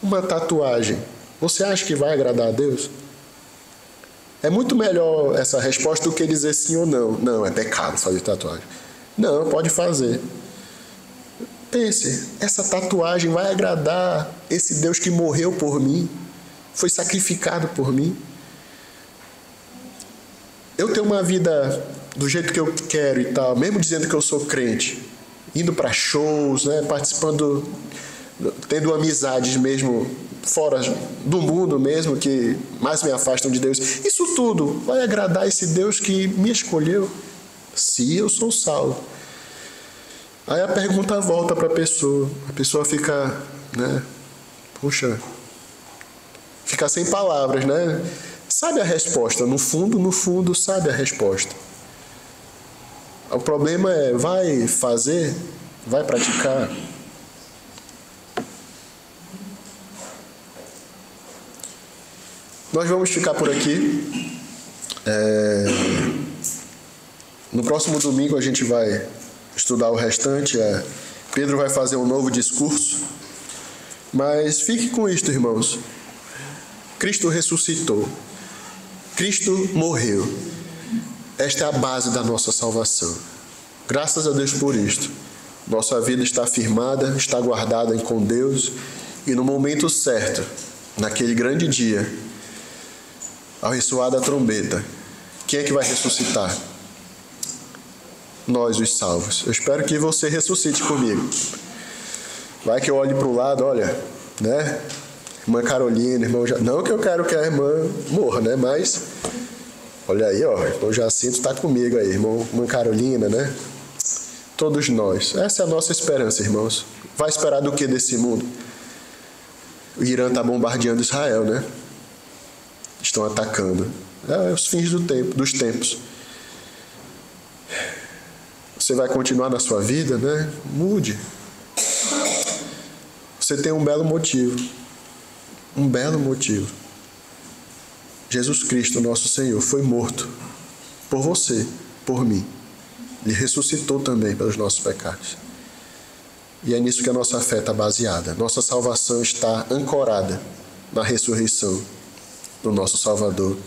D: uma tatuagem, você acha que vai agradar a Deus? É muito melhor essa resposta do que dizer sim ou não. Não, é pecado fazer tatuagem. Não, pode fazer. Pense, essa tatuagem vai agradar esse Deus que morreu por mim, foi sacrificado por mim. Eu tenho uma vida do jeito que eu quero e tal, mesmo dizendo que eu sou crente, indo para shows, né, participando, tendo amizades mesmo fora do mundo mesmo, que mais me afastam de Deus, isso tudo vai agradar esse Deus que me escolheu, se eu sou salvo? Aí a pergunta volta para a pessoa fica, né, puxa, fica sem palavras, né? Sabe a resposta, no fundo sabe a resposta. O problema é, vai fazer? Vai praticar? Nós vamos ficar por aqui. No próximo domingo a gente vai estudar o restante. Pedro vai fazer um novo discurso. Mas fique com isto, irmãos. Cristo ressuscitou. Cristo morreu. Esta é a base da nossa salvação. Graças a Deus por isto. Nossa vida está firmada, está guardada com Deus, e no momento certo, naquele grande dia, ao ressoar da trombeta, quem é que vai ressuscitar? Nós, os salvos. Eu espero que você ressuscite comigo. Vai que eu olhe para o lado, olha, né? Irmã Carolina, irmão... Não que eu quero que a irmã morra, né? Mas... olha aí, ó, irmão Jacinto está comigo aí, irmã Carolina, né? Todos nós. Essa é a nossa esperança, irmãos. Vai esperar do que desse mundo? O Irã está bombardeando Israel, né? Estão atacando. É os fins dos tempos. Você vai continuar na sua vida, né? Mude. Você tem um belo motivo. Um belo motivo. Jesus Cristo, nosso Senhor, foi morto por você, por mim. Ele ressuscitou também pelos nossos pecados. E é nisso que a nossa fé está baseada. Nossa salvação está ancorada na ressurreição do nosso Salvador,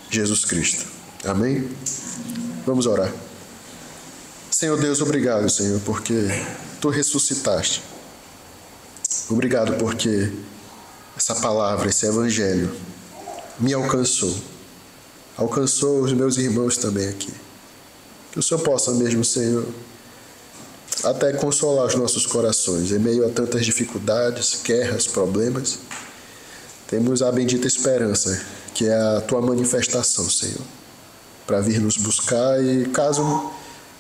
D: Jesus Cristo. Amém? Vamos orar. Senhor Deus, obrigado, Senhor, porque Tu ressuscitaste. Obrigado porque essa palavra, esse evangelho, me alcançou os meus irmãos também aqui. Que o Senhor possa mesmo, Senhor, até consolar os nossos corações em meio a tantas dificuldades, guerras, problemas. Temos a bendita esperança, que é a Tua manifestação, Senhor, para vir nos buscar e, caso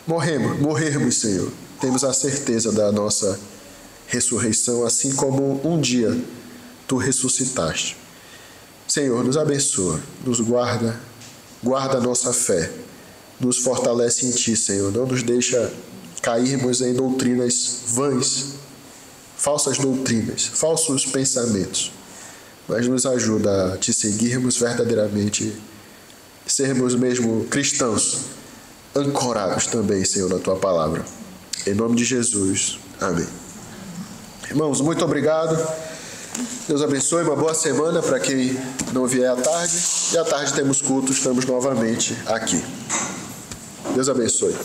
D: morrermos, Senhor, temos a certeza da nossa ressurreição, assim como um dia Tu ressuscitaste. Senhor, nos abençoa, nos guarda a nossa fé, nos fortalece em Ti, Senhor. Não nos deixa cairmos em doutrinas vãs, falsas doutrinas, falsos pensamentos, mas nos ajuda a Te seguirmos verdadeiramente, sermos mesmo cristãos, ancorados também, Senhor, na Tua palavra. Em nome de Jesus. Amém. Irmãos, muito obrigado. Deus abençoe, uma boa semana para quem não vier à tarde. E à tarde temos culto, estamos novamente aqui. Deus abençoe.